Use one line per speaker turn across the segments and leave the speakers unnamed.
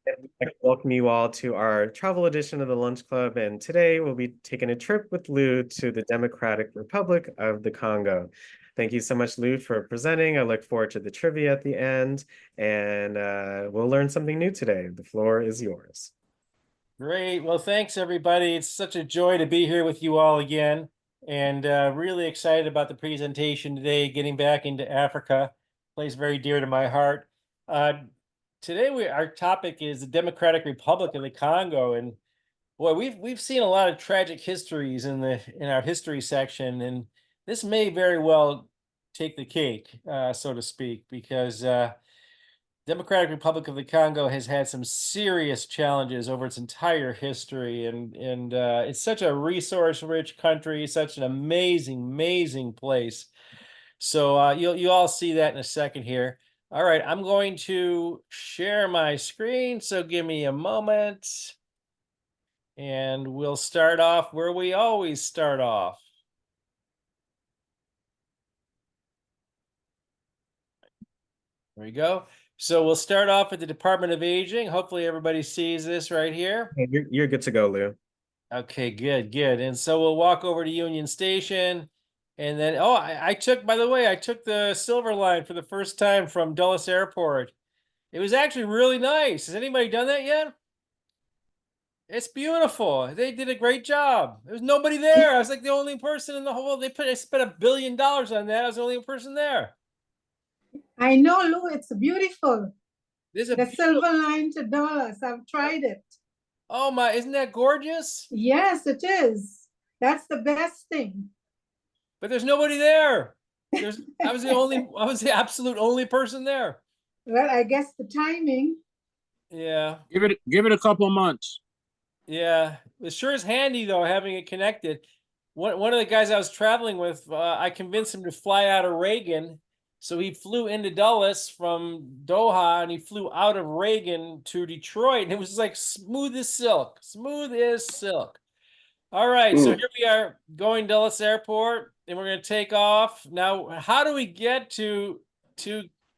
I'd like to welcome you all to our travel edition of the Lunch Club. And today we'll be taking a trip with Lou to the Democratic Republic of the Congo. Thank you so much, Lou, for presenting. I look forward to the trivia at the end, and we'll learn something new today. The floor is yours.
Great. Well, thanks everybody. It's such a joy to be here with you all again, and really excited about the presentation today. Getting back into Africa, place very dear to my heart. Uh, Today, our topic is the Democratic Republic of the Congo, and boy, we've seen a lot of tragic histories in our history section, and this may very well take the cake, so to speak, because Democratic Republic of the Congo has had some serious challenges over its entire history, and it's such a resource-rich country, such an amazing place. So you'll all see that in a second here. All right, I'm going to share my screen, so give me a moment, and we'll start off where we always start off. There we go. So we'll start off at the Department of Aging. Hopefully everybody sees this right here.
Hey, you're good to go, Lou.
Okay, good. And so we'll walk over to Union Station. And then, oh, I took, by the way, I took the Silver Line for the first time from Dulles Airport. It was actually really nice. Has anybody done that yet? It's beautiful. They did a great job. There was nobody there. I was like the only person in the whole, they spent $1 billion on that. I was the only person there.
I know, Lou, it's beautiful.
There's a
The
beautiful,
silver line to dollars. I've tried it.
oh my, isn't that gorgeous?
Yes, it is. That's the best thing.
But there's nobody there. I was I was the absolute only person there.
Well, I guess the timing.
Yeah.
Give it a couple of months.
Yeah, it sure is handy though having it connected. One of the guys I was traveling with, I convinced him to fly out of Reagan, so he flew into Dulles from Doha, and he flew out of Reagan to Detroit, and it was like smooth as silk, smooth as silk. All right, so here we are going Dulles Airport, and we're going to take off. Now, how do we get to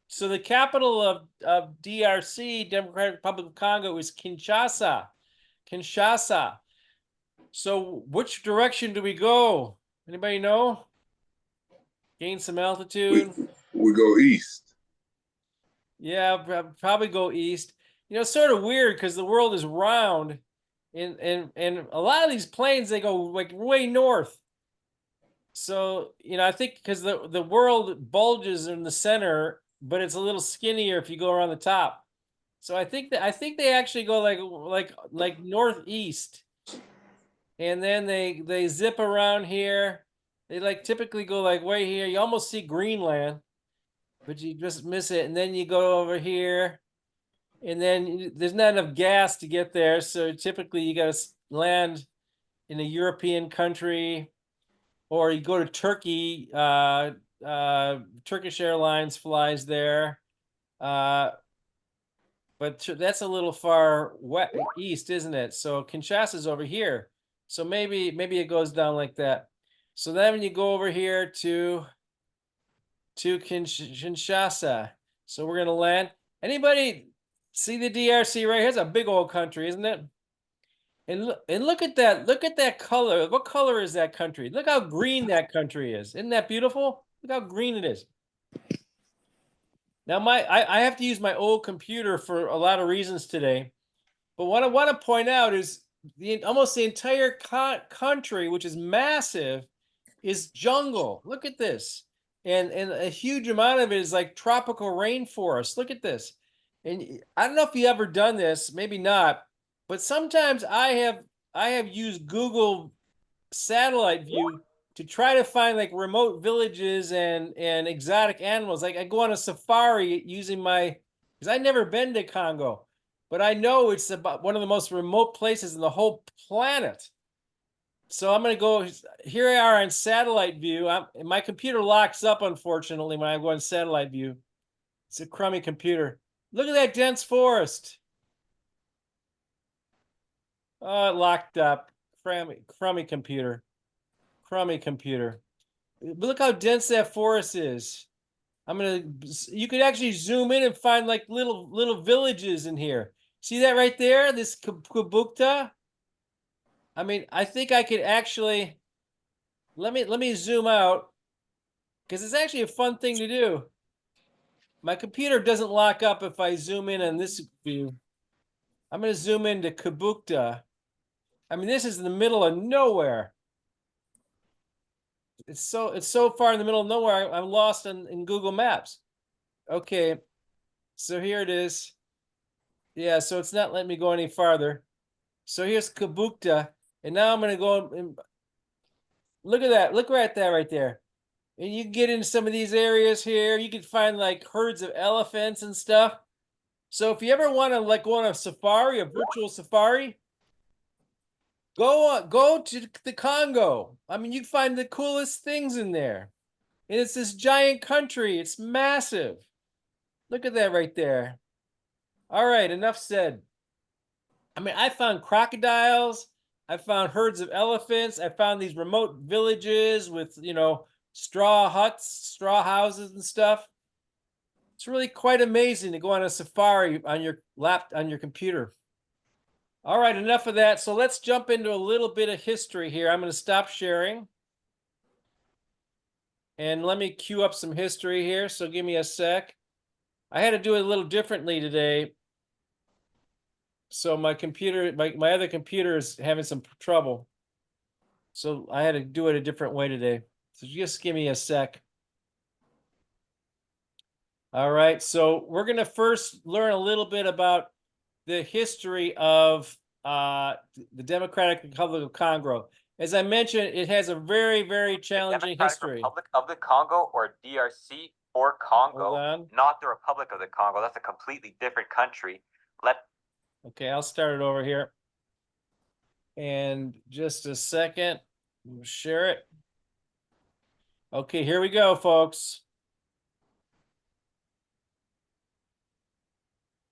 so the capital of DRC, Democratic Republic of Congo, is Kinshasa. Kinshasa. So which direction do we go? Anybody know? Gain some altitude.
We go east.
Yeah, probably go east. You know, it's sort of weird because the world is round, and a lot of these planes they go like way north. So I think because the world bulges in the center, but it's a little skinnier if you go around the top. So I think they actually go like northeast, and then they zip around here. They like typically go like way here. You almost see Greenland, but you just miss it. And then you go over here, and then there's not enough gas to get there. So typically you got to land in a European country, or you go to Turkey. Turkish Airlines flies there. But that's a little far east, isn't it? So Kinshasa's over here. So maybe it goes down like that. So then when you go over here to Kinshasa, so we're gonna land. Anybody see the DRC right here? It's a big old country, isn't it? And look at that. Look at that color. What color is that country? Look how green that country is. Isn't that beautiful? Look how green it is. Now, I have to use my old computer for a lot of reasons today, but what I want to point out is almost the entire country, which is massive, is jungle. Look at this, and a huge amount of it is like tropical rainforest. Look at this, and I don't know if you ever done this, maybe not, but sometimes I have used Google satellite view to try to find like remote villages and exotic animals. Like I go on a safari using because I've never been to Congo, but I know it's about one of the most remote places in the whole planet. So I'm going to go, here I are on satellite view. My computer locks up, unfortunately, when I go on satellite view. It's a crummy computer. Look at that dense forest. Oh, it locked up. Crummy computer. Crummy computer. But look how dense that forest is. You could actually zoom in and find like little villages in here. See that right there? This Kubukta? I mean, I think I could actually let me zoom out because it's actually a fun thing to do. My computer doesn't lock up if I zoom in on this view. I'm going to zoom into Kubukta. I mean, this is in the middle of nowhere. It's so far in the middle of nowhere. I'm lost in Google Maps. Okay, so here it is. Yeah, so it's not letting me go any farther. So here's Kabukta, and now I'm gonna go and look at that. Look right at that right there. And you can get into some of these areas here. You can find like herds of elephants and stuff. So if you ever want to like go on a safari, a virtual safari, go to the Congo. I mean, you can find the coolest things in there. And it's this giant country. It's massive. Look at that right there. All right, enough said. I mean, I found crocodiles. I found herds of elephants. I found these remote villages with, straw huts, straw houses and stuff. It's really quite amazing to go on a safari on your computer. All right, enough of that. So let's jump into a little bit of history here. I'm going to stop sharing. And let me queue up some history here. So give me a sec. I had to do it a little differently today. So my computer, my other computer is having some trouble. So I had to do it a different way today. So just give me a sec. All right, so we're going to first learn a little bit about the history of the Democratic Republic of Congo. As I mentioned, it has a very, very challenging history.
Republic of the Congo, or DRC, or Congo, not the Republic of the Congo. That's a completely different country.
Okay, I'll start it over here. And just a second, we'll share it. Okay, here we go, folks.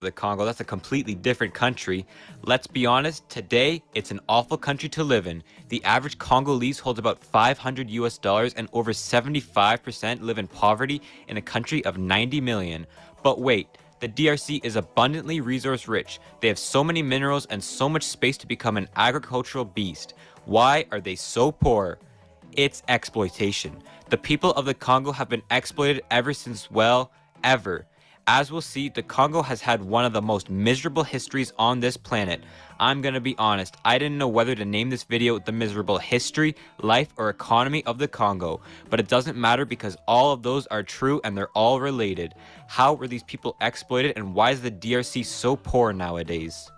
The Congo, that's a completely different country. Let's be honest, today it's an awful country to live in. The average Congolese holds about $500 and over 75% live in poverty in a country of 90 million. But wait, the DRC is abundantly resource rich. They have so many minerals and so much space to become an agricultural beast. Why are they so poor? It's exploitation. The people of the Congo have been exploited ever since, well, ever. As we'll see, the Congo has had one of the most miserable histories on this planet. I'm gonna be honest, I didn't know whether to name this video The Miserable History, Life, or Economy of the Congo, but it doesn't matter because all of those are true and they're all related. How were these people exploited and why is the DRC so poor nowadays?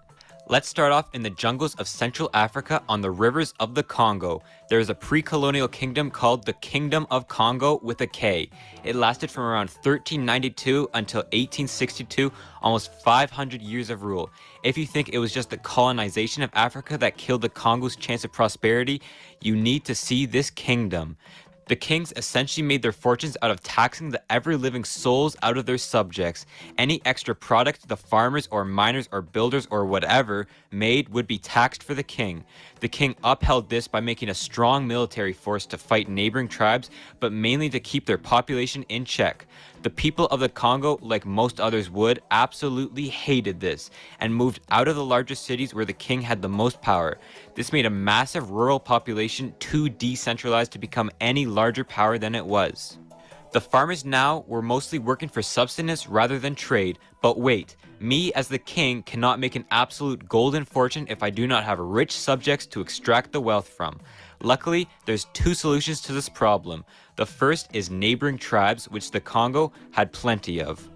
Let's start off in the jungles of Central Africa on the rivers of the Congo. There is a pre-colonial kingdom called the Kingdom of Congo with a K. It lasted from around 1392 until 1862, almost 500 years of rule. If you think it was just the colonization of Africa that killed the Congo's chance of prosperity, you need to see this kingdom. The kings essentially made their fortunes out of taxing the ever-living souls out of their subjects. Any extra product the farmers or miners or builders or whatever made would be taxed for the king. The king upheld this by making a strong military force to fight neighboring tribes, but mainly to keep their population in check. The people of the Congo, like most others would, absolutely hated this, and moved out of the larger cities where the king had the most power. This made a massive rural population too decentralized to become any larger power than it was. The farmers now were mostly working for subsistence rather than trade, but wait, me as the king cannot make an absolute golden fortune if I do not have rich subjects to extract the wealth from. Luckily, there's two solutions to this problem. The first is neighboring tribes, which the Congo had plenty of.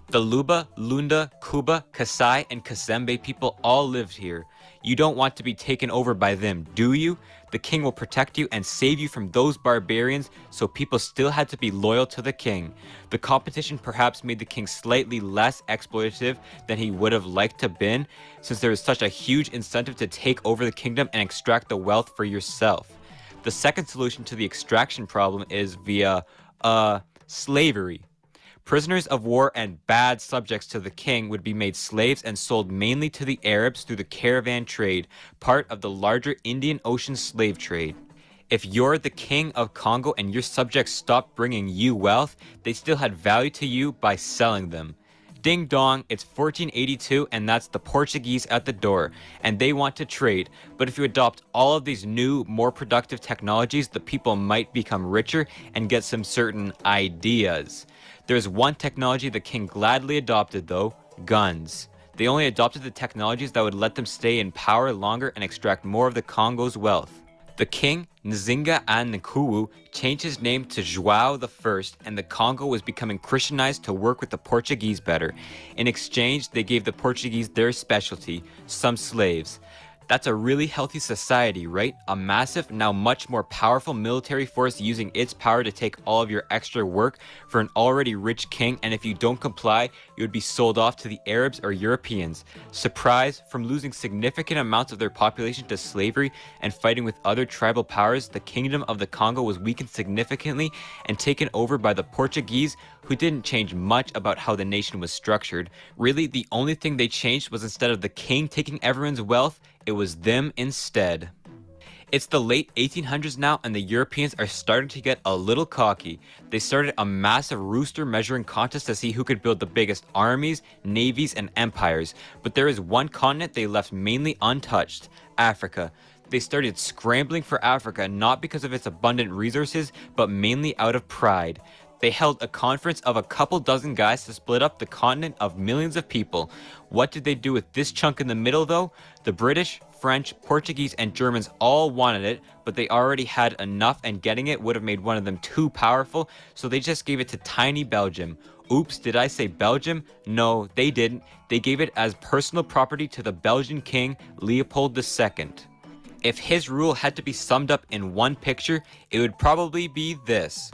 The Luba, Lunda, Kuba, Kasai, and Kazembe people all lived here. You don't want to be taken over by them, do you? The king will protect you and save you from those barbarians, so people still had to be loyal to the king. The competition perhaps made the king slightly less exploitative than he would have liked to been, since there is such a huge incentive to take over the kingdom and extract the wealth for yourself. The second solution to the extraction problem is via, slavery. Prisoners of war and bad subjects to the king would be made slaves and sold mainly to the Arabs through the caravan trade, part of the larger Indian Ocean slave trade. If you're the king of Congo and your subjects stopped bringing you wealth, they still had value to you by selling them. Ding dong, it's 1482 and that's the Portuguese at the door, and they want to trade. But if you adopt all of these new, more productive technologies, the people might become richer and get some certain ideas. There's one technology the king gladly adopted though, guns. They only adopted the technologies that would let them stay in power longer and extract more of the Congo's wealth. The king, Nzinga and Nkuwu, changed his name to João I, and the Congo was becoming Christianized to work with the Portuguese better. In exchange, they gave the Portuguese their specialty, some slaves. That's a really healthy society, right? A massive, now much more powerful military force using its power to take all of your extra work for an already rich king, and if you don't comply, you would be sold off to the Arabs or Europeans. Surprise, from losing significant amounts of their population to slavery and fighting with other tribal powers, the kingdom of the Congo was weakened significantly and taken over by the Portuguese, who didn't change much about how the nation was structured. Really, the only thing they changed was instead of the king taking everyone's wealth, it was them instead. It's the late 1800s now, and the Europeans are starting to get a little cocky. They started a massive rooster measuring contest to see who could build the biggest armies, navies, and empires. But there is one continent they left mainly untouched, Africa. They started scrambling for Africa not because of its abundant resources, but mainly out of pride. They held a conference of a couple dozen guys to split up the continent of millions of people. What did they do with this chunk in the middle though? The British, French, Portuguese, and Germans all wanted it, but they already had enough, and getting it would have made one of them too powerful, so they just gave it to tiny Belgium. Oops, did I say Belgium? No, they didn't. They gave it as personal property to the Belgian king, Leopold II. If his rule had to be summed up in one picture, it would probably be this.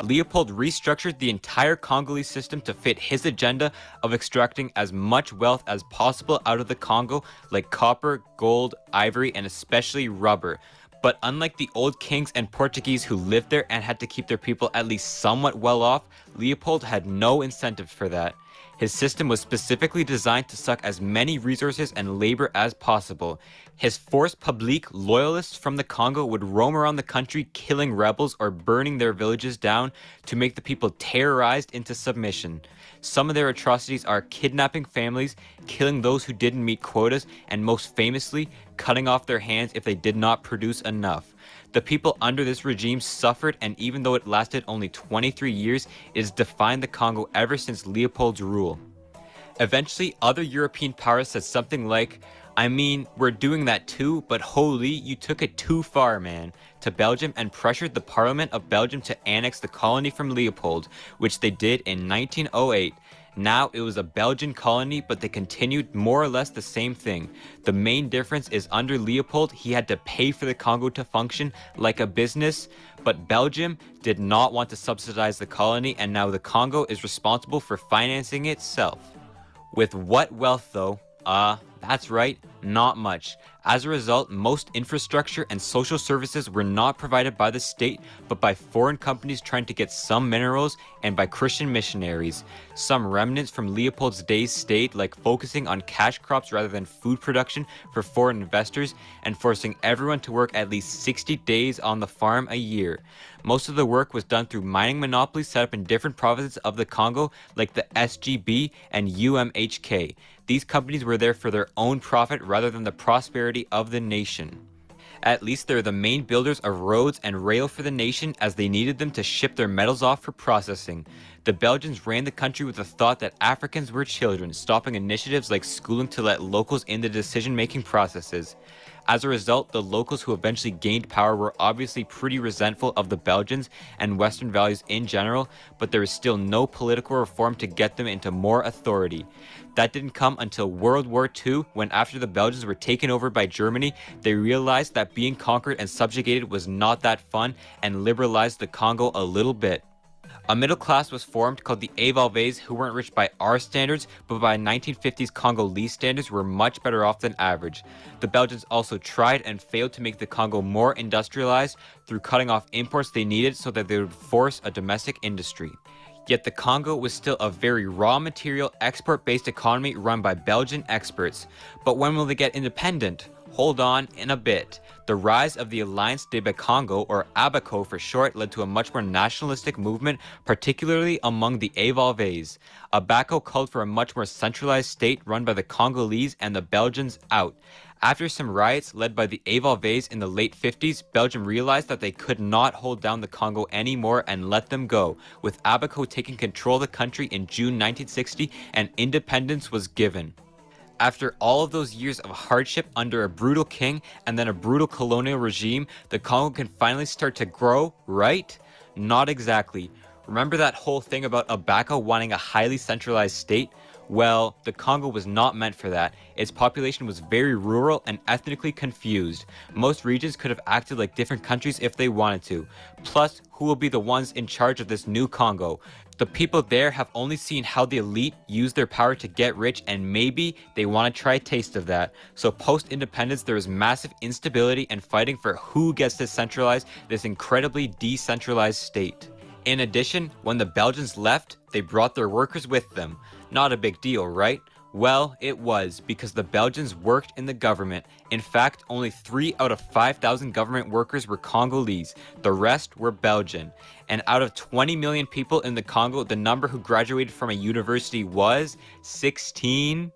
Leopold restructured the entire Congolese system to fit his agenda of extracting as much wealth as possible out of the Congo, like copper, gold, ivory, and especially rubber. But unlike the old kings and Portuguese who lived there and had to keep their people at least somewhat well off, Leopold had no incentive for that. His system was specifically designed to suck as many resources and labor as possible. His force publique loyalists from the Congo would roam around the country killing rebels or burning their villages down to make the people terrorized into submission. Some of their atrocities are kidnapping families, killing those who didn't meet quotas, and most famously, cutting off their hands if they did not produce enough. The people under this regime suffered, and even though it lasted only 23 years, it has defined the Congo ever since Leopold's rule. Eventually, other European powers said something like, I mean, we're doing that too, but holy, you took it too far, man, to Belgium and pressured the Parliament of Belgium to annex the colony from Leopold, which they did in 1908. Now it was a Belgian colony, but they continued more or less the same thing. The main difference is under Leopold, he had to pay for the Congo to function like a business, but Belgium did not want to subsidize the colony, and now the Congo is responsible for financing itself. With what wealth though? That's right, not much. As a result, most infrastructure and social services were not provided by the state, but by foreign companies trying to get some minerals and by Christian missionaries. Some remnants from Leopold's days stayed, like focusing on cash crops rather than food production for foreign investors and forcing everyone to work at least 60 days on the farm a year. Most of the work was done through mining monopolies set up in different provinces of the Congo, like the SGB and UMHK. These companies were there for their own profit rather than the prosperity of the nation. At least they're the main builders of roads and rail for the nation, as they needed them to ship their metals off for processing. The Belgians ran the country with the thought that Africans were children, stopping initiatives like schooling to let locals in the decision-making processes. As a result, the locals who eventually gained power were obviously pretty resentful of the Belgians and Western values in general, but there was still no political reform to get them into more authority. That didn't come until World War II, when after the Belgians were taken over by Germany, they realized that being conquered and subjugated was not that fun and liberalized the Congo a little bit. A middle class was formed called the Evalves, who weren't rich by our standards, but by 1950s Congolese standards were much better off than average. The Belgians also tried and failed to make the Congo more industrialized through cutting off imports they needed so that they would force a domestic industry. Yet the Congo was still a very raw material export-based economy run by Belgian experts. But when will they get independent? Hold on in a bit. The rise of the Alliance de Bakongo, or ABAKO for short, led to a much more nationalistic movement, particularly among the Evolves. ABAKO called for a much more centralized state run by the Congolese and the Belgians out. After some riots led by the Evolves in the late 50s, Belgium realized that they could not hold down the Congo anymore and let them go, with ABAKO taking control of the country in June 1960 and independence was given. After all of those years of hardship under a brutal king and then a brutal colonial regime, the Congo can finally start to grow, right? Not exactly. Remember that whole thing about Abaca wanting a highly centralized state? Well, the Congo was not meant for that. Its population was very rural and ethnically confused. Most regions could have acted like different countries if they wanted to. Plus, who will be the ones in charge of this new Congo? The people there have only seen how the elite use their power to get rich, and maybe they want to try a taste of that. So post-independence, there is massive instability and fighting for who gets to centralize this incredibly decentralized state. In addition, when the Belgians left, they brought their workers with them. Not a big deal, right? Well, it was, because the Belgians worked in the government. In fact, only 3 out of 5,000 government workers were Congolese. The rest were Belgian. And out of 20 million people in the Congo, the number who graduated from a university was 16?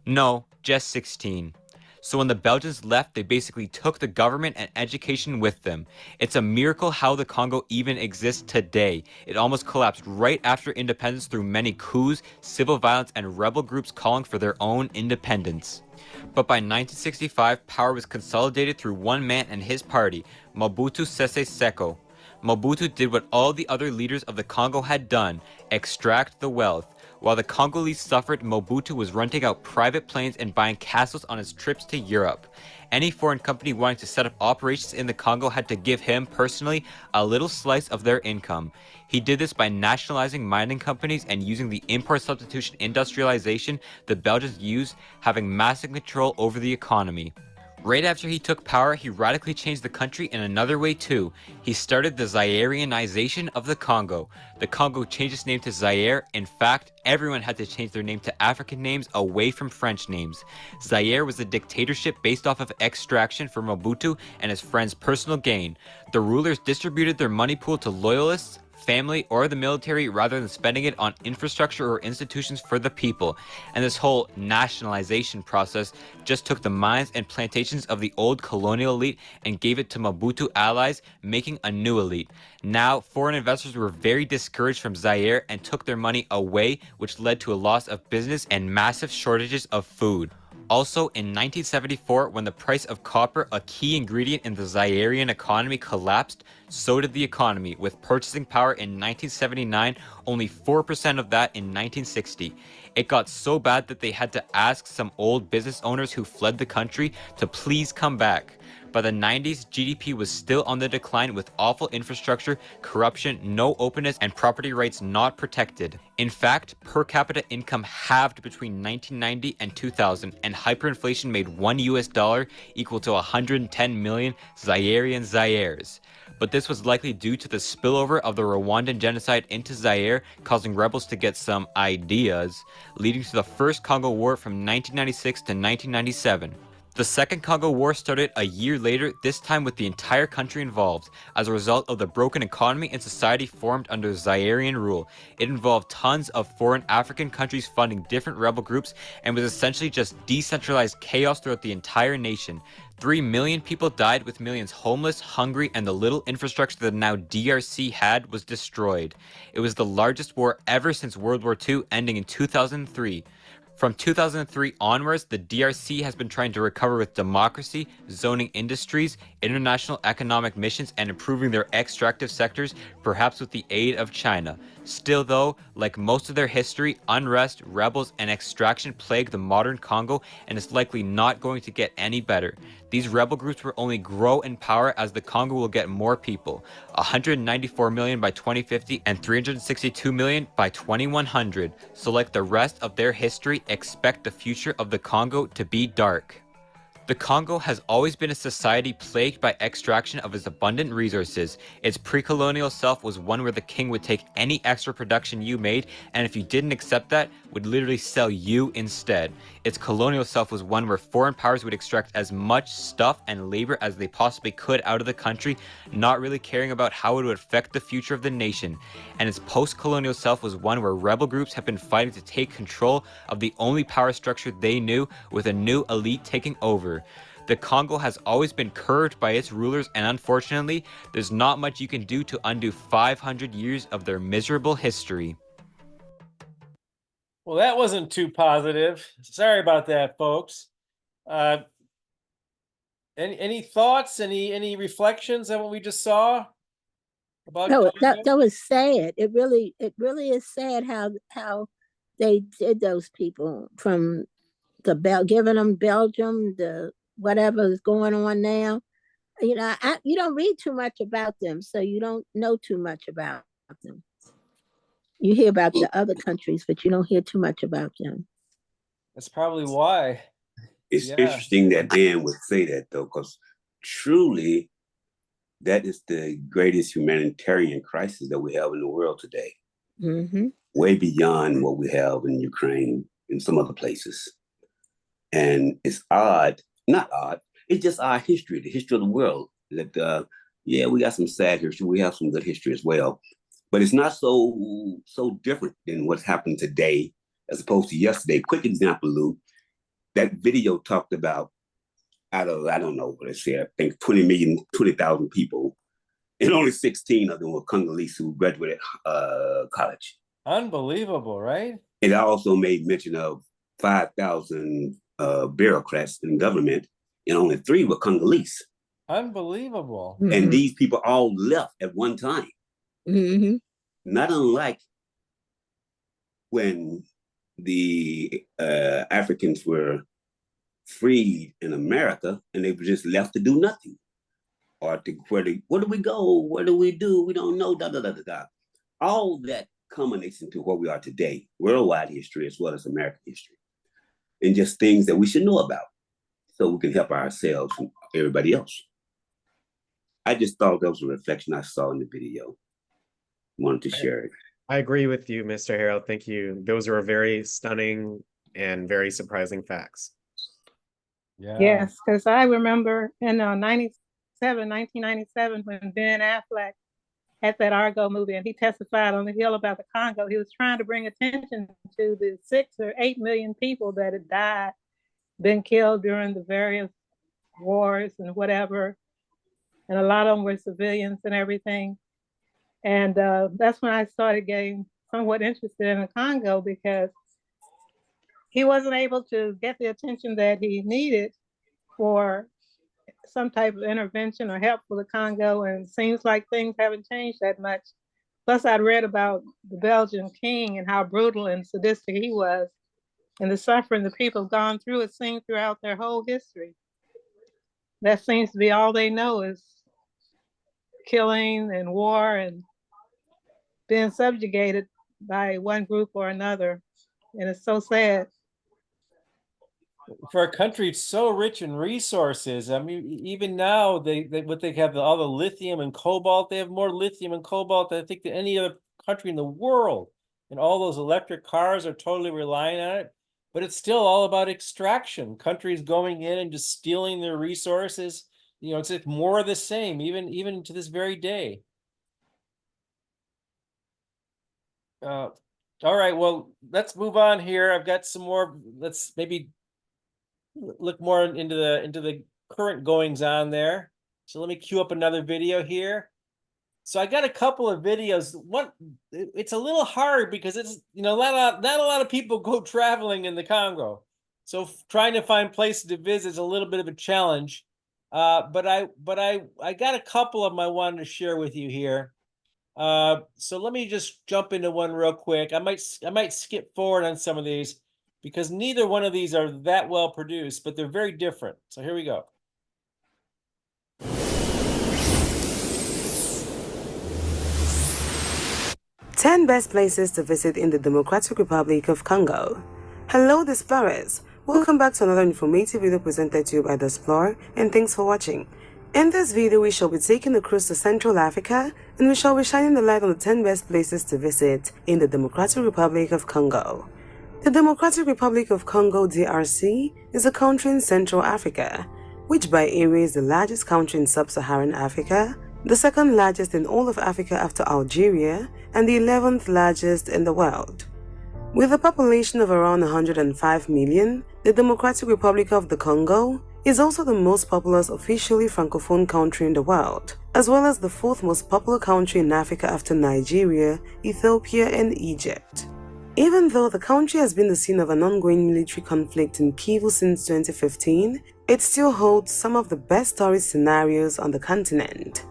No, just 16. So when the Belgians left, they basically took the government and education with them. It's a miracle how the Congo even exists today. It almost collapsed right after independence through many coups, civil violence, and rebel groups calling for their own independence. But by 1965, power was consolidated through one man and his party, Mobutu Sese Seko. Mobutu did what all the other leaders of the Congo had done, extract the wealth. While the Congolese suffered, Mobutu was renting out private planes and buying castles on his trips to Europe. Any foreign company wanting to set up operations in the Congo had to give him, personally, a little slice of their income. He did this by nationalizing mining companies and using the import substitution industrialization the Belgians used, having massive control over the economy. Right after he took power, he radically changed the country in another way too. He started the Zairianization of the Congo. The Congo changed its name to Zaire. In fact, everyone had to change their name to African names away from French names. Zaire was a dictatorship based off of extraction for Mobutu and his friends' personal gain. The rulers distributed their money pool to loyalists, family, or the military rather than spending it on infrastructure or institutions for the people. And this whole nationalization process just took the mines and plantations of the old colonial elite and gave it to Mobutu allies, making a new elite. Now, foreign investors were very discouraged from Zaire and took their money away, which led to a loss of business and massive shortages of food. Also, in 1974, when the price of copper, a key ingredient in the Zairean economy, collapsed, so did the economy, with purchasing power in 1979, only 4% of that in 1960. It got so bad that they had to ask some old business owners who fled the country to please come back. By the 90s, GDP was still on the decline with awful infrastructure, corruption, no openness, and property rights not protected. In fact, per capita income halved between 1990 and 2000, and hyperinflation made $1 equal to 110 million Zairian Zaires. But this was likely due to the spillover of the Rwandan genocide into Zaire, causing rebels to get some ideas, leading to the First Congo War from 1996 to 1997. The Second Congo War started a year later, this time with the entire country involved, as a result of the broken economy and society formed under Zairean rule. It involved tons of foreign African countries funding different rebel groups and was essentially just decentralized chaos throughout the entire nation. 3 million people died, with millions homeless, hungry, and the little infrastructure the now DRC had was destroyed. It was the largest war ever since World War II, ending in 2003. From 2003 onwards, the DRC has been trying to recover with democracy, zoning industries, international economic missions, and improving their extractive sectors, perhaps with the aid of China. Still though, like most of their history, unrest, rebels, and extraction plague the modern Congo, and is likely not going to get any better. These rebel groups will only grow in power as the Congo will get more people, 194 million by 2050 and 362 million by 2100. So like the rest of their history, expect the future of the Congo to be dark. The Congo has always been a society plagued by extraction of its abundant resources. Its pre-colonial self was one where the king would take any extra production you made, and if you didn't accept that, would literally sell you instead. Its colonial self was one where foreign powers would extract as much stuff and labor as they possibly could out of the country, not really caring about how it would affect the future of the nation. And its post-colonial self was one where rebel groups have been fighting to take control of the only power structure they knew, with a new elite taking over. The Congo has always been curbed by its rulers, and unfortunately, there's not much you can do to undo 500 years of their miserable history.
Well, that wasn't too positive. Sorry about that, folks. Any thoughts? Any reflections on what we just saw about
No,
Congo?
that was sad. It really is sad how they did those people, from giving them Belgium, the whatever is going on now. You know, you don't read too much about them, so you don't know too much about them. You hear about the other countries, but you don't hear too much about them.
That's probably why.
It's
Yeah.
interesting that Dan would say that, though, because truly, that is the greatest humanitarian crisis that we have in the world today.
Mm-hmm.
Way beyond what we have in Ukraine and some other places. And it's odd, not odd, it's just our history, the history of the world. That, yeah, we got some sad history, we have some good history as well. But it's not so different than what's happened today as opposed to yesterday. Quick example, Lou, that video talked about, out of, I don't know what it said, I think 20,000 people, and only 16 of them were Congolese who graduated college.
Unbelievable, right?
It also made mention of 5,000 bureaucrats in government, and only 3 were Congolese.
Unbelievable.
Mm-hmm.
And these people all left at one time.
Mm-hmm.
Not unlike when the Africans were freed in America and they were just left to do nothing. Or to where do we go? What do we do? We don't know, da da da da da. All that culminates into what we are today, worldwide history as well as American history. And just things that we should know about so we can help ourselves and everybody else. I just thought that was a reflection I saw in the video. Wanted to share it.
I agree with you, Mr. Harold. Thank you. Those are very stunning and very surprising facts.
Yeah.
Yes, because I remember in 1997, when Ben Affleck had that Argo movie and he testified on the Hill about the Congo, he was trying to bring attention to the 6 or 8 million people that had died, been killed during the various wars and whatever. And a lot of them were civilians and everything. And that's when I started getting somewhat interested in the Congo, because he wasn't able to get the attention that he needed for some type of intervention or help for the Congo. And it seems like things haven't changed that much. Plus, I'd read about the Belgian king and how brutal and sadistic he was, and the suffering the people have gone through, it seems, throughout their whole history. That seems to be all they know, is killing and war and being subjugated by one group or another. And it's so sad.
For a country so rich in resources, I mean, even now they have all the lithium and cobalt. They have more lithium and cobalt, I think, than any other country in the world. And all those electric cars are totally relying on it. But it's still all about extraction. Countries going in and just stealing their resources. You know, it's like more of the same, even to this very day. All right, well, let's move on here. I've got some more. Let's maybe look more into the current goings on there. So let me queue up another video here. So I got a couple of videos. It's a little hard because it's, you know, not a lot of people go traveling in the Congo. So trying to find places to visit is a little bit of a challenge. But I got a couple of them I wanted to share with you here. So let me just jump into one real quick. I might skip forward on some of these because neither one of these are that well produced, but they're very different. So here we go.
Ten best places to visit in the Democratic Republic of Congo. Hello, Disparers. Welcome back to another informative video presented to you by The Explorer, and thanks for watching. In this video, we shall be taking a cruise to Central Africa, and we shall be shining the light on the 10 best places to visit in the Democratic Republic of Congo. The Democratic Republic of Congo, DRC, is a country in Central Africa, which by area is the largest country in sub-Saharan Africa, the second largest in all of Africa after Algeria, and the 11th largest in the world. With a population of around 105 million, the Democratic Republic of the Congo is also the most populous officially francophone country in the world, as well as the fourth most popular country in Africa after Nigeria, Ethiopia, and Egypt. Even though the country has been the scene of an ongoing military conflict in Kivu since 2015, it still holds some of the best tourist scenarios on the continent.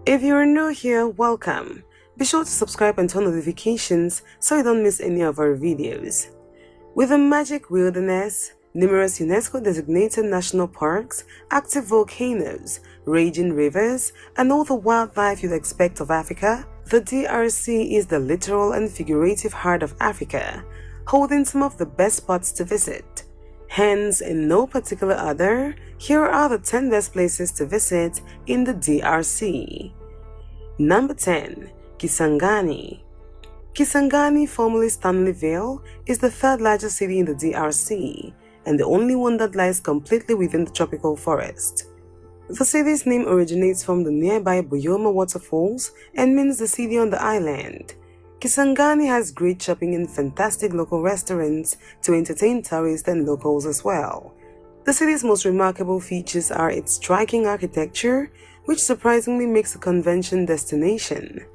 If you are new here, welcome. Be sure to subscribe and turn notifications so you don't miss any of our videos. With a magic wilderness, numerous UNESCO-designated national parks, active volcanoes, raging rivers, and all the wildlife you'd expect of Africa, the DRC is the literal and figurative heart of Africa, holding some of the best spots to visit. Hence, in no particular order, here are the 10 best places to visit in the DRC. Number 10. Kisangani. Kisangani, formerly Stanleyville, is the third largest city in the DRC and the only one that lies completely within the tropical forest. The city's name originates from the nearby Boyoma waterfalls and means the city on the island. Kisangani has great shopping and fantastic local restaurants to entertain tourists and locals as well. The city's most remarkable features are its striking architecture, which surprisingly makes a convention destination.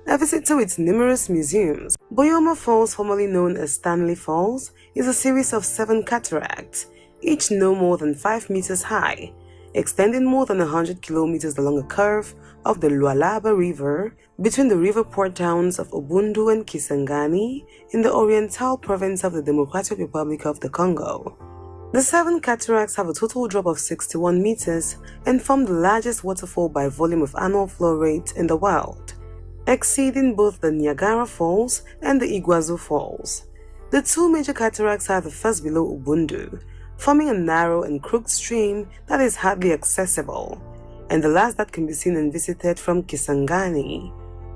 A visit to its numerous museums. Boyoma Falls, formerly known as Stanley Falls, is a series of 7 cataracts, each no more than 5 meters high, extending more than 100 kilometers along a curve of the Lualaba River between the river port towns of Ubundu and Kisangani in the Oriental province of the Democratic Republic of the Congo. The 7 cataracts have a total drop of 61 meters and form the largest waterfall by volume of annual flow rate in the world, exceeding both the Niagara Falls and the Iguazu Falls. The 2 major cataracts are the first below Ubundu, forming a narrow and crooked stream that is hardly accessible, and the last that can be seen and visited from Kisangani.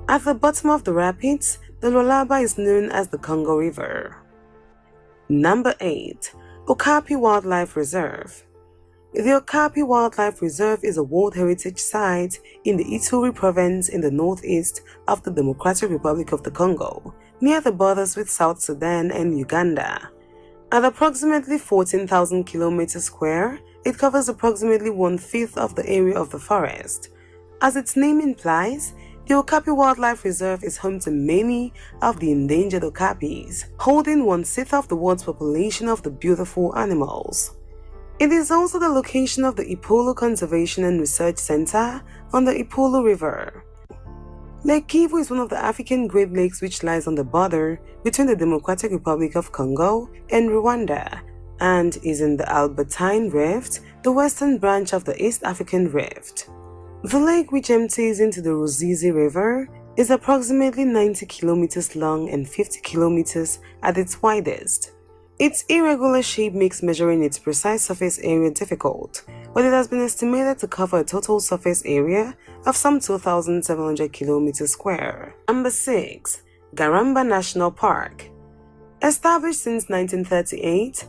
At the bottom of the rapids, the Lualaba is known as the Congo River. Number 8. Okapi Wildlife Reserve. The Okapi Wildlife Reserve is a World Heritage Site in the Ituri province in the northeast of the Democratic Republic of the Congo, near the borders with South Sudan and Uganda. At approximately 14,000 kilometers square, it covers approximately 1/5 of the area of the forest. As its name implies, the Okapi Wildlife Reserve is home to many of the endangered okapis, holding 1/6 of the world's population of the beautiful animals. It is also the location of the Ipolo Conservation and Research Center on the Ipolo River. Lake Kivu is one of the African Great Lakes which lies on the border between the Democratic Republic of Congo and Rwanda, and is in the Albertine Rift, the western branch of the East African Rift. The lake, which empties into the Ruzizi River, is approximately 90 kilometers long and 50 kilometers at its widest. Its irregular shape makes measuring its precise surface area difficult, but it has been estimated to cover a total surface area of some 2,700 kilometers square. Number 6. Garamba National Park. Established since 1938,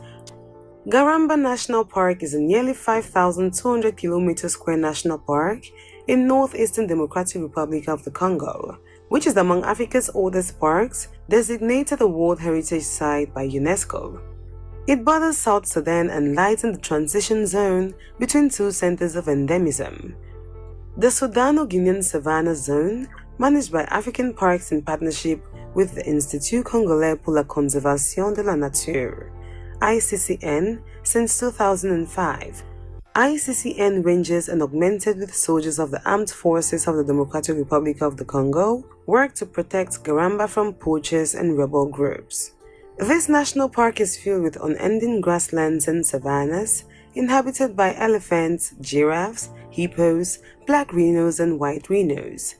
Garamba National Park is a nearly 5,200 kilometers square national park in northeastern Democratic Republic of the Congo, which is among Africa's oldest parks, designated a World Heritage Site by UNESCO. It borders South Sudan and lies in the transition zone between 2 centers of endemism. The Sudano-Guinean Savannah Zone, managed by African Parks in partnership with the Institut Congolais pour la Conservation de la Nature, ICCN, since 2005. ICCN Rangers and augmented with soldiers of the Armed Forces of the Democratic Republic of the Congo work to protect Garamba from poachers and rebel groups. This national park is filled with unending grasslands and savannas inhabited by elephants, giraffes, hippos, black rhinos, and white rhinos.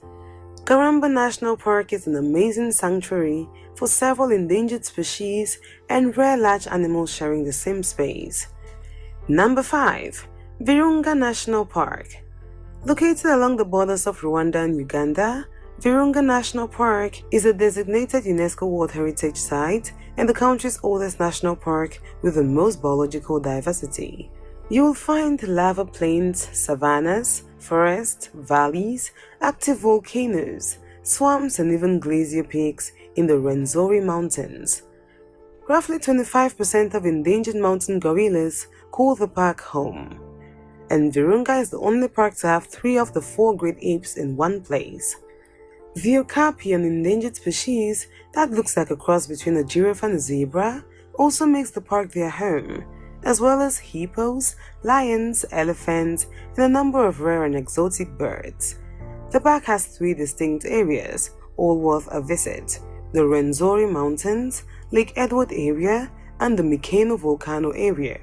Garamba National Park is an amazing sanctuary for several endangered species and rare large animals sharing the same space. Number 5. Virunga National Park. Located along the borders of Rwanda and Uganda, Virunga National Park is a designated UNESCO World Heritage Site and the country's oldest national park with the most biological diversity. You will find lava plains, savannas, forests, valleys, active volcanoes, swamps, and even glacier peaks in the Rwenzori Mountains. Roughly 25% of endangered mountain gorillas call the park home. And Virunga is the only park to have 3 of the 4 great apes in one place. The okapi, an endangered species that looks like a cross between a giraffe and a zebra, also makes the park their home, as well as hippos, lions, elephants, and a number of rare and exotic birds. The park has 3 distinct areas, all worth a visit: the Rwenzori Mountains, Lake Edward area, and the Mikeno Volcano area.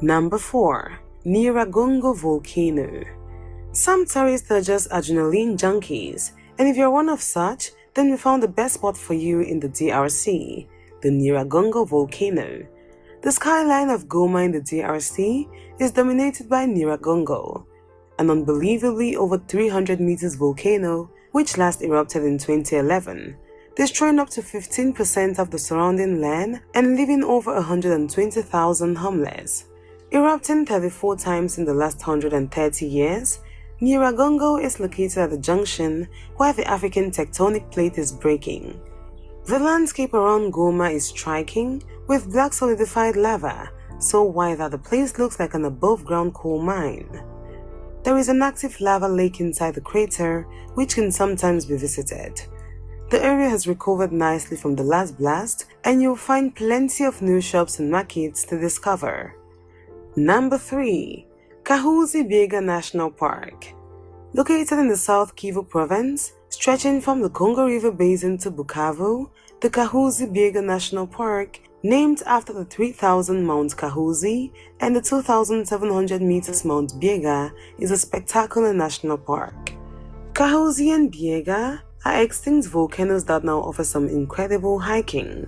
Number 4. Nyiragongo Volcano. Some tourists are just adrenaline junkies, and if you're one of such, then we found the best spot for you in the DRC, the Nyiragongo Volcano. The skyline of Goma in the DRC is dominated by Nyiragongo, an unbelievably over 300 meters volcano which last erupted in 2011, destroying up to 15% of the surrounding land and leaving over 120,000 homeless. Erupting 34 times in the last 130 years, Nyiragongo is located at the junction where the African tectonic plate is breaking. The landscape around Goma is striking, with black solidified lava, so white that the place looks like an above-ground coal mine. There is an active lava lake inside the crater, which can sometimes be visited. The area has recovered nicely from the last blast, and you'll find plenty of new shops and markets to discover. Number 3. Kahuzi-Biega National Park. Located in the South Kivu province, stretching from the Congo River Basin to Bukavu, the Kahuzi-Biega National Park, named after the 3,000 Mount Kahuzi and the 2,700 meters Mount Biega, is a spectacular national park. Kahuzi and Biega are extinct volcanoes that now offer some incredible hiking.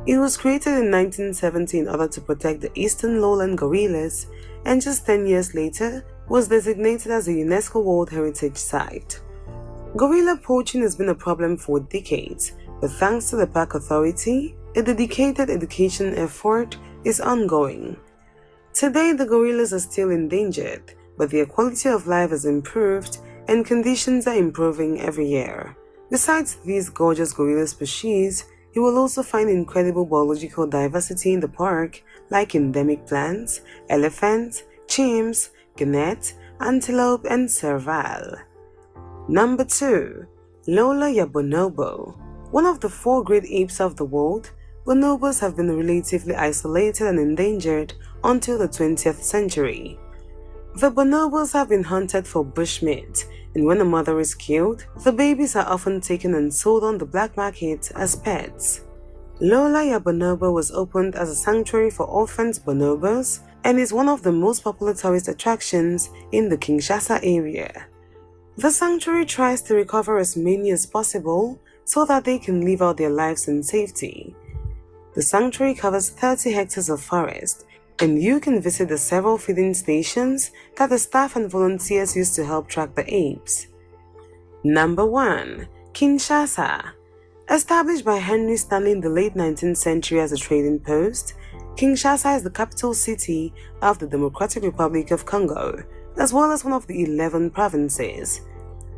It was created in 1970 in order to protect the eastern lowland gorillas, and just 10 years later was designated as a UNESCO World Heritage Site. Gorilla poaching has been a problem for decades, but thanks to the park authority, a dedicated education effort is ongoing. Today, the gorillas are still endangered, but their quality of life has improved and conditions are improving every year. Besides these gorgeous gorilla species, you will also find incredible biological diversity in the park, like endemic plants, elephants, chimps, genet, antelope, and serval. Number 2. Lola ya bonobo. One of the 4 great apes of the world, bonobos have been relatively isolated and endangered until the 20th century. The bonobos have been hunted for bushmeat, and when a mother is killed, the babies are often taken and sold on the black market as pets. Lola ya bonobo was opened as a sanctuary for orphaned bonobos and is one of the most popular tourist attractions in the Kinshasa area. The sanctuary tries to recover as many as possible so that they can live out their lives in safety. The sanctuary covers 30 hectares of forest, and you can visit the several feeding stations that the staff and volunteers use to help track the apes. Number 1. Kinshasa. Established by Henry Stanley in the late 19th century as a trading post, Kinshasa is the capital city of the Democratic Republic of Congo, as well as one of the 11 provinces.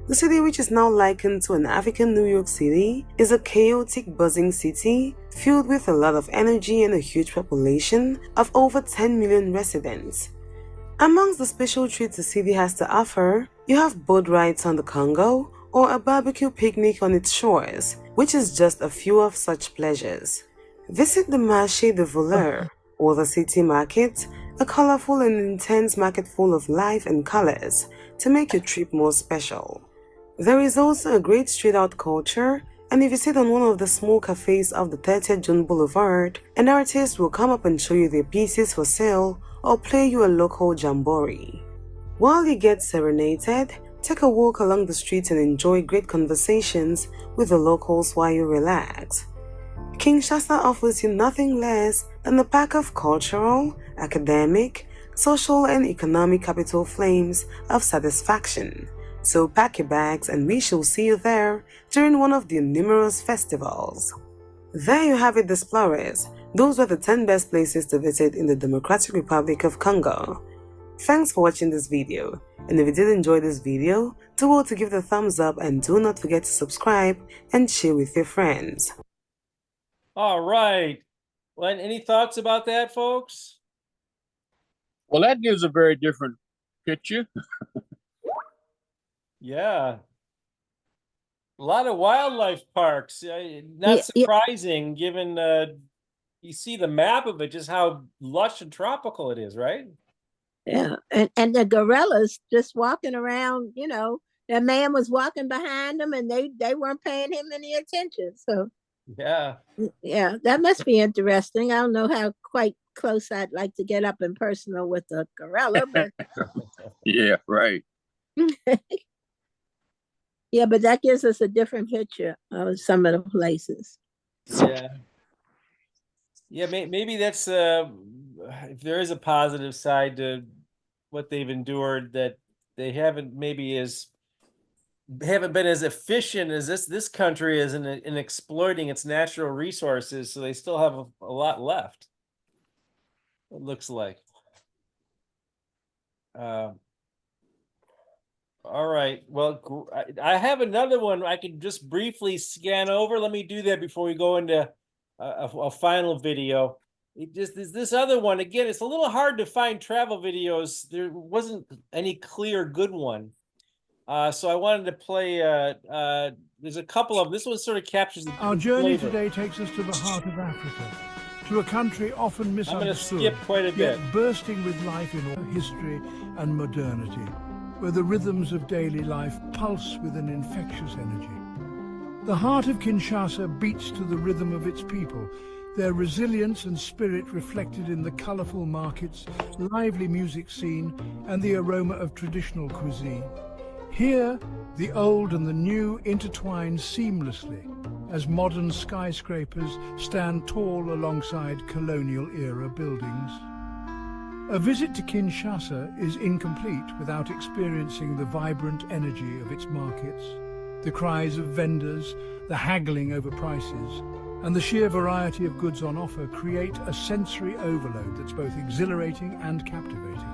The city, which is now likened to an African New York City, is a chaotic, buzzing city filled with a lot of energy and a huge population of over 10 million residents. Amongst the special treats the city has to offer, you have boat rides on the Congo or a barbecue picnic on its shores, which is just a few of such pleasures. Visit the Marché de Voleur, or the city market, a colorful and intense market full of life and colors to make your trip more special. There is also a great street art culture, and if you sit on one of the small cafes of the 30th June Boulevard, an artist will come up and show you their pieces for sale or play you a local jamboree. While you get serenaded, take a walk along the streets and enjoy great conversations with the locals while you relax. Kinshasa offers you nothing less than a pack of cultural, academic, social, and economic capital flames of satisfaction. So pack your bags and we shall see you there during one of the numerous festivals. There you have it, explorers. Those were the 10 best places to visit in the Democratic Republic of Congo. Thanks for watching this video, and if you did enjoy this video, do well to give it a thumbs up and do not forget to subscribe and share with your friends.
All right. Well, any thoughts about that, folks?
Well, that gives a very different picture.
Yeah. A lot of wildlife parks.
Yeah,
Not surprising given you see the map of it, just how lush and tropical it is, right?
yeah. And the gorillas just walking around, you know, that man was walking behind them and they weren't paying him any attention. So
Yeah.
yeah, that must be interesting. I don't know how quite close I'd like to get up and personal with a gorilla, but
Yeah, right.
yeah, but that gives us a different picture of some of the places.
Yeah. Yeah, maybe that's if there is a positive side to what they've endured, that they haven't been as efficient as this country is in exploiting its natural resources, so they still have a lot left, it looks like. All right, well, I have another one I can just briefly scan over. Let me do that before we go into a final video. This other one, again, it's a little hard to find travel videos. There wasn't any clear good one. So I wanted to play, there's a couple of, this one sort of captures the
Our journey
flavor.
today takes us to the heart of Africa, to a country often
I'm going to
misunderstood,
skip quite a bit.
yet bursting with life in all history and modernity, where the rhythms of daily life pulse with an infectious energy. The heart of Kinshasa beats to the rhythm of its people, their resilience and spirit reflected in the colourful markets, lively music scene, and the aroma of traditional cuisine. Here, the old and the new intertwine seamlessly as modern skyscrapers stand tall alongside colonial-era buildings. A visit to Kinshasa is incomplete without experiencing the vibrant energy of its markets, the cries of vendors, the haggling over prices, and the sheer variety of goods on offer create a sensory overload that's both exhilarating and captivating.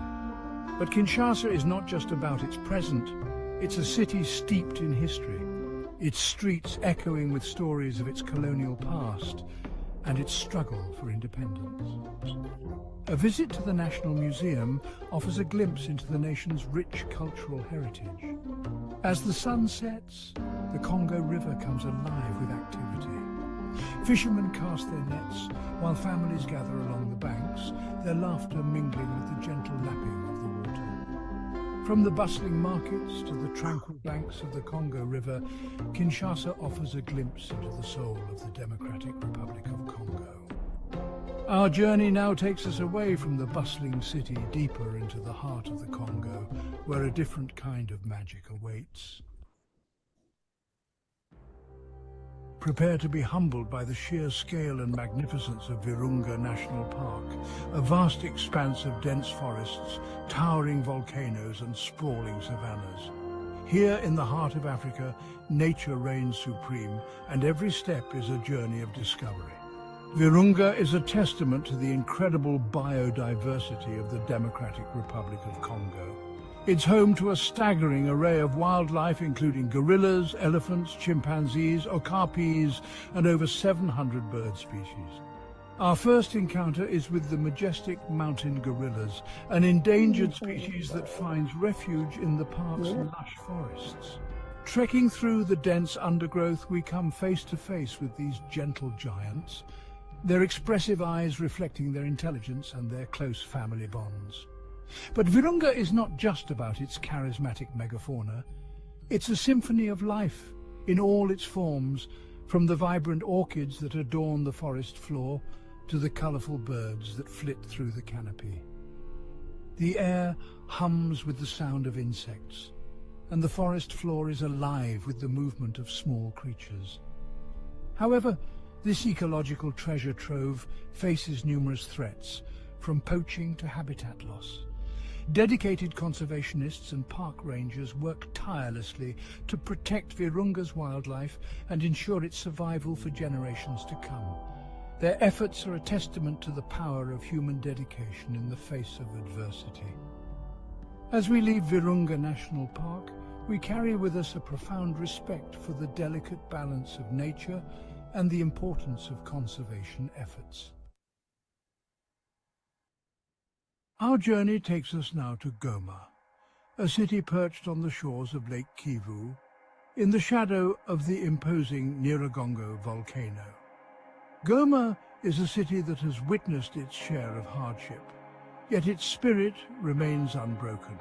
But Kinshasa is not just about its present, it's a city steeped in history, its streets echoing with stories of its colonial past and its struggle for independence. A visit to the National Museum offers a glimpse into the nation's rich cultural heritage. As the sun sets, the Congo River comes alive with activity. Fishermen cast their nets, while families gather along the banks, their laughter mingling with the gentle lapping of the water. From the bustling markets to the tranquil banks of the Congo River, Kinshasa offers a glimpse into the soul of the Democratic Republic of Congo. Our journey now takes us away from the bustling city deeper into the heart of the Congo, where a different kind of magic awaits. Prepare to be humbled by the sheer scale and magnificence of Virunga National Park, a vast expanse of dense forests, towering volcanoes and sprawling savannas. Here in the heart of Africa, nature reigns supreme, and every step is a journey of discovery. Virunga is a testament to the incredible biodiversity of the Democratic Republic of Congo. It's home to a staggering array of wildlife, including gorillas, elephants, chimpanzees, okapis, and over 700 bird species. Our first encounter is with the majestic mountain gorillas, an endangered species that finds refuge in the park's lush forests. Trekking through the dense undergrowth, we come face to face with these gentle giants, their expressive eyes reflecting their intelligence and their close family bonds. But Virunga is not just about its charismatic megafauna. It's a symphony of life in all its forms, from the vibrant orchids that adorn the forest floor to the colourful birds that flit through the canopy. The air hums with the sound of insects, and the forest floor is alive with the movement of small creatures. However, This ecological treasure trove faces numerous threats, from poaching to habitat loss. Dedicated conservationists and park rangers work tirelessly to protect Virunga's wildlife and ensure its survival for generations to come. Their efforts are a testament to the power of human dedication in the face of adversity. As we leave Virunga National Park, we carry with us a profound respect for the delicate balance of nature and the importance of conservation efforts. Our journey takes us now to Goma, a city perched on the shores of Lake Kivu, in the shadow of the imposing Nyiragongo volcano. Goma is a city that has witnessed its share of hardship, yet its spirit remains unbroken.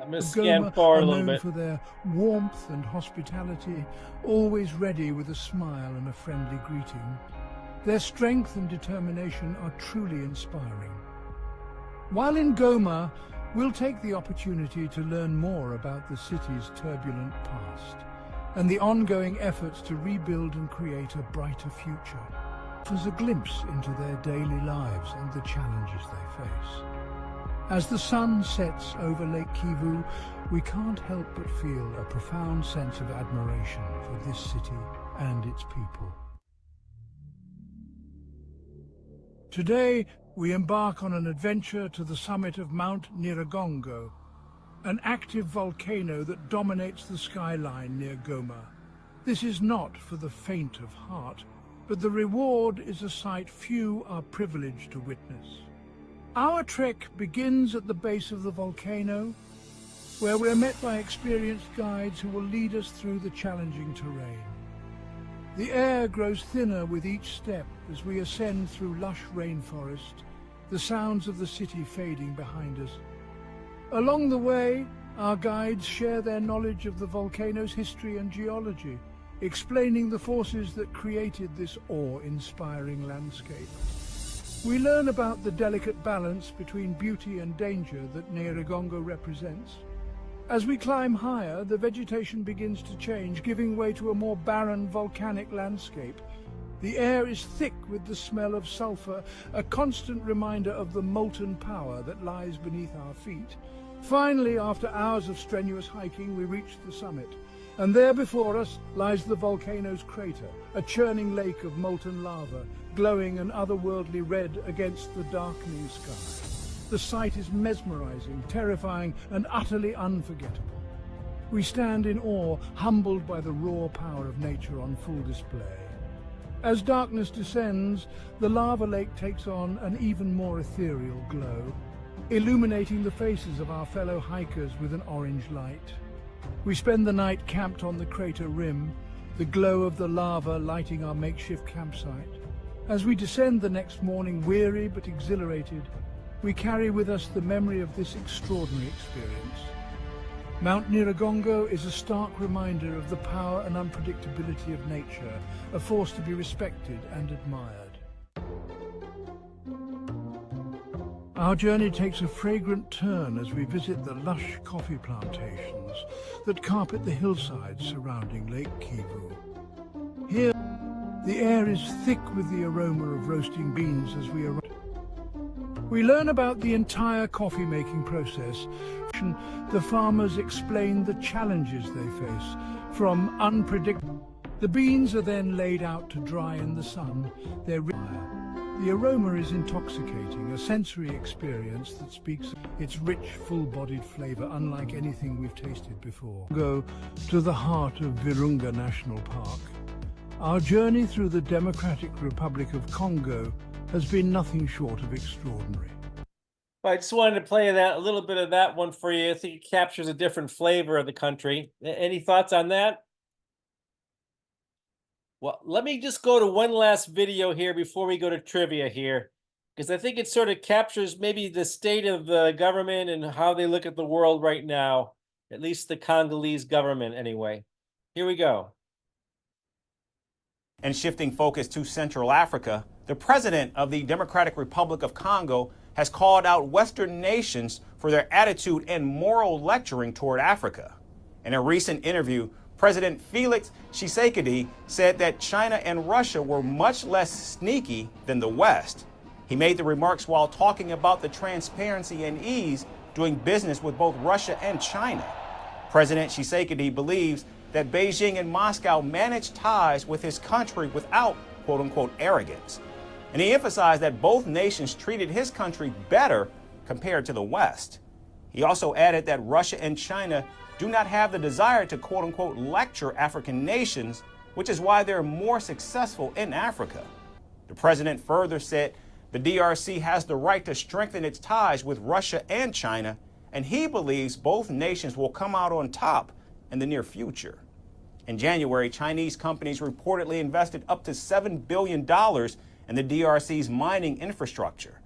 I'm going to scan forward a little bit.
For their warmth and hospitality, always ready with a smile and a friendly greeting. Their strength and determination are truly inspiring. While in Goma, we'll take the opportunity to learn more about the city's turbulent past and the ongoing efforts to rebuild and create a brighter future. Offers a glimpse into their daily lives and the challenges they face. As the sun sets over Lake Kivu, we can't help but feel a profound sense of admiration for this city and its people. Today, we embark on an adventure to the summit of Mount Nyiragongo, an active volcano that dominates the skyline near Goma. This is not for the faint of heart, but the reward is a sight few are privileged to witness. Our trek begins at the base of the volcano, where we're met by experienced guides who will lead us through the challenging terrain. The air grows thinner with each step as we ascend through lush rainforest, the sounds of the city fading behind us. Along the way, our guides share their knowledge of the volcano's history and geology, explaining the forces that created this awe-inspiring landscape. We learn about the delicate balance between beauty and danger that Nyiragongo represents. As we climb higher, the vegetation begins to change, giving way to a more barren volcanic landscape. The air is thick with the smell of sulfur, a constant reminder of the molten power that lies beneath our feet. Finally, after hours of strenuous hiking, we reach the summit. And there before us lies the volcano's crater, a churning lake of molten lava, glowing an otherworldly red against the darkening sky. The sight is mesmerizing, terrifying, and utterly unforgettable. We stand in awe, humbled by the raw power of nature on full display. As darkness descends, the lava lake takes on an even more ethereal glow, illuminating the faces of our fellow hikers with an orange light. We spend the night camped on the crater rim, the glow of the lava lighting our makeshift campsite. As we descend the next morning, weary but exhilarated, we carry with us the memory of this extraordinary experience. Mount Nyiragongo is a stark reminder of the power and unpredictability of nature, a force to be respected and admired. Our journey takes a fragrant turn as we visit the lush coffee plantations that carpet the hillsides surrounding Lake Kivu. Here, the air is thick with the aroma of roasting beans as we arrive. We learn about the entire coffee-making process. The farmers explain the challenges they face, from unpredictable. The beans are then laid out to dry in the sun. The aroma is intoxicating, a sensory experience that speaks its rich, full-bodied flavor, unlike anything we've tasted before. Go to the heart of Virunga National Park. Our journey through the Democratic Republic of Congo has been nothing short of extraordinary.
I just wanted to play a little bit of that one for you. I think it captures a different flavor of the country. Any thoughts on that? Well, let me just go to one last video here before we go to trivia here, because I think it sort of captures maybe the state of the government and how they look at the world right now, at least the Congolese government anyway. Here we go.
And shifting focus to Central Africa, the president of the Democratic Republic of Congo has called out Western nations for their attitude and moral lecturing toward Africa. In a recent interview, President Felix Tshisekedi said that China and Russia were much less sneaky than the West. He made the remarks while talking about the transparency and ease doing business with both Russia and China. President Tshisekedi believes that Beijing and Moscow manage ties with his country without quote unquote arrogance. And he emphasized that both nations treated his country better compared to the West. He also added that Russia and China do not have the desire to quote unquote lecture African nations, which is why they're more successful in Africa. The president further said the DRC has the right to strengthen its ties with Russia and China, and he believes both nations will come out on top in the near future. In January, Chinese companies reportedly invested up to $7 billion in the DRC's mining infrastructure.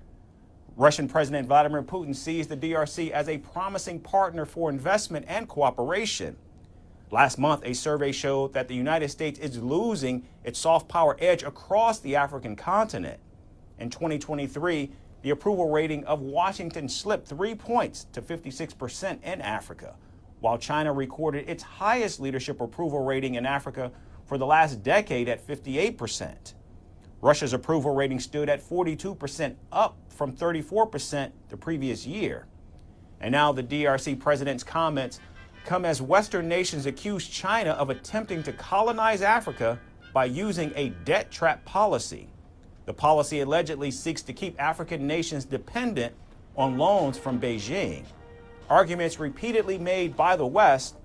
Russian President Vladimir Putin sees the DRC as a promising partner for investment and cooperation. Last month, a survey showed that the United States is losing its soft power edge across the African continent. In 2023, the approval rating of Washington slipped 3 points to 56% in Africa, while China recorded its highest leadership approval rating in Africa for the last decade at 58%. Russia's approval rating stood at 42%, up from 34% the previous year. And now the DRC president's comments come as Western nations accuse China of attempting to colonize Africa by using a debt trap policy. The policy allegedly seeks to keep African nations dependent on loans from Beijing. Arguments repeatedly made by the West,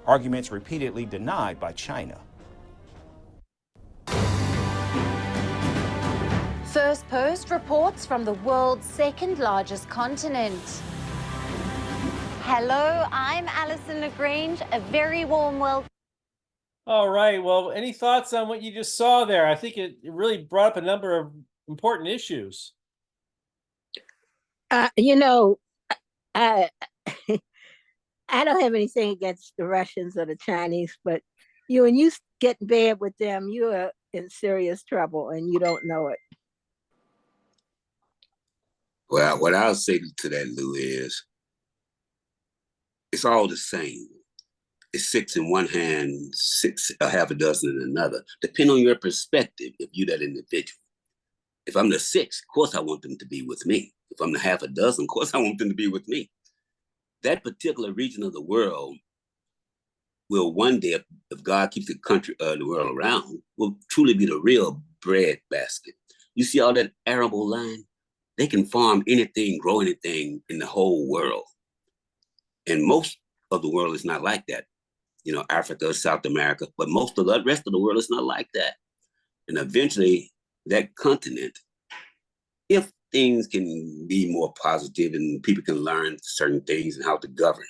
arguments repeatedly denied by China.
First Post reports from the world's second largest continent. Hello, I'm Alison Lagrange. A very warm welcome.
All right. Well, any thoughts on what you just saw there? I think it really brought up a number of important issues.
You know, I I don't have anything against the Russians or the Chinese, but when you get bad with them, you are in serious trouble and you don't know it.
Well, what I'll say to that, Lou, is it's all the same. It's six in one hand, six, a half a dozen in another. Depending on your perspective, if you're that individual. If I'm the six, of course I want them to be with me. If I'm the half a dozen, of course I want them to be with me. That particular region of the world will one day, if God keeps the world around, will truly be the real bread basket. You see all that arable land? They can farm anything, grow anything in the whole world. And most of the world is not like that. You know, Africa, South America, but most of the rest of the world is not like that. And eventually that continent, if things can be more positive and people can learn certain things and how to govern,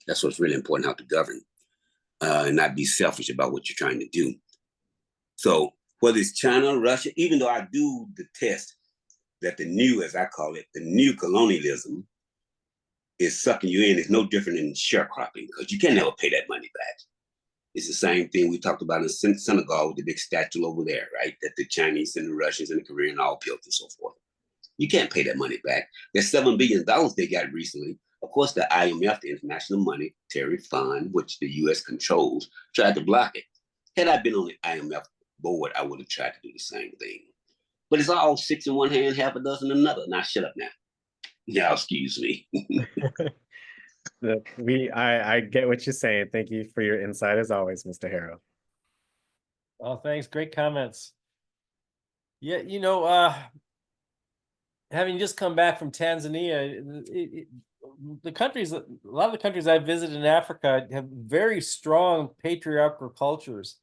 that's what's really important, how to govern, and not be selfish about what you're trying to do. So whether it's China, Russia, even though I do detest that the new, as I call it, the new colonialism is sucking you in, it's no different than sharecropping because you can never pay that money back. It's the same thing we talked about in Senegal with the big statue over there, right? That the Chinese and the Russians and the Koreans all built and so forth. You can't pay that money back. There's $7 billion they got recently. Of course, the IMF, the International Monetary Fund, which the U.S. controls, tried to block it. Had I been on the IMF board, I would have tried to do the same thing. But it's all six in one hand, half a dozen in another. Now shut up now. Now, excuse me.
I get what you're saying. Thank you for your insight as always, Mr. Harrow.
Oh, thanks. Great comments. Yeah, you know, having just come back from Tanzania, a lot of the countries I've visited in Africa have very strong patriarchal cultures.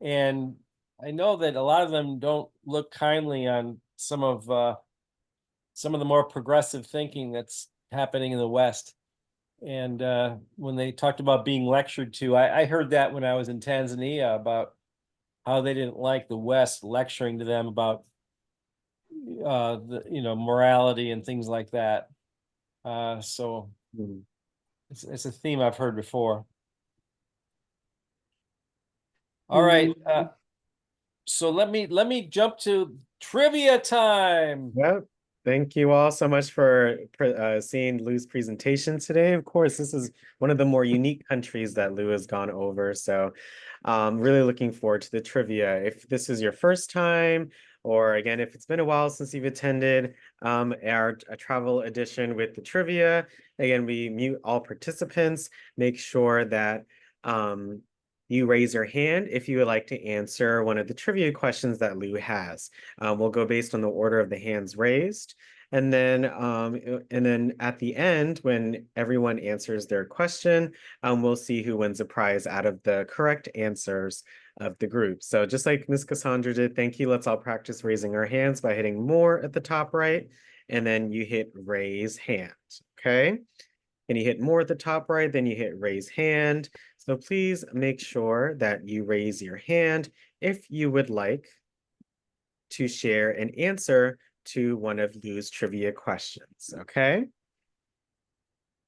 And I know that a lot of them don't look kindly on some of the more progressive thinking that's happening in the West. And when they talked about being lectured to, I heard that when I was in Tanzania about how they didn't like the West lecturing to them about morality and things like that. So it's a theme I've heard before. All right. So let me jump to trivia time.
Yep. Thank you all so much for seeing Lou's presentation today. Of course, this is one of the more unique countries that Lou has gone over. So really looking forward to the trivia. If this is your first time, or again, if it's been a while since you've attended our travel edition with the trivia, again, we mute all participants. Make sure that you raise your hand if you would like to answer one of the trivia questions that Lou has. We'll go based on the order of the hands raised. And then at the end, when everyone answers their question, we'll see who wins a prize out of the correct answers of the group. So just like Ms. Cassandra did, thank you. Let's all practice raising our hands by hitting more at the top right, and then you hit raise hand, okay? And you hit more at the top right, then you hit raise hand. So please make sure that you raise your hand if you would like to share an answer to one of Lou's trivia questions, okay?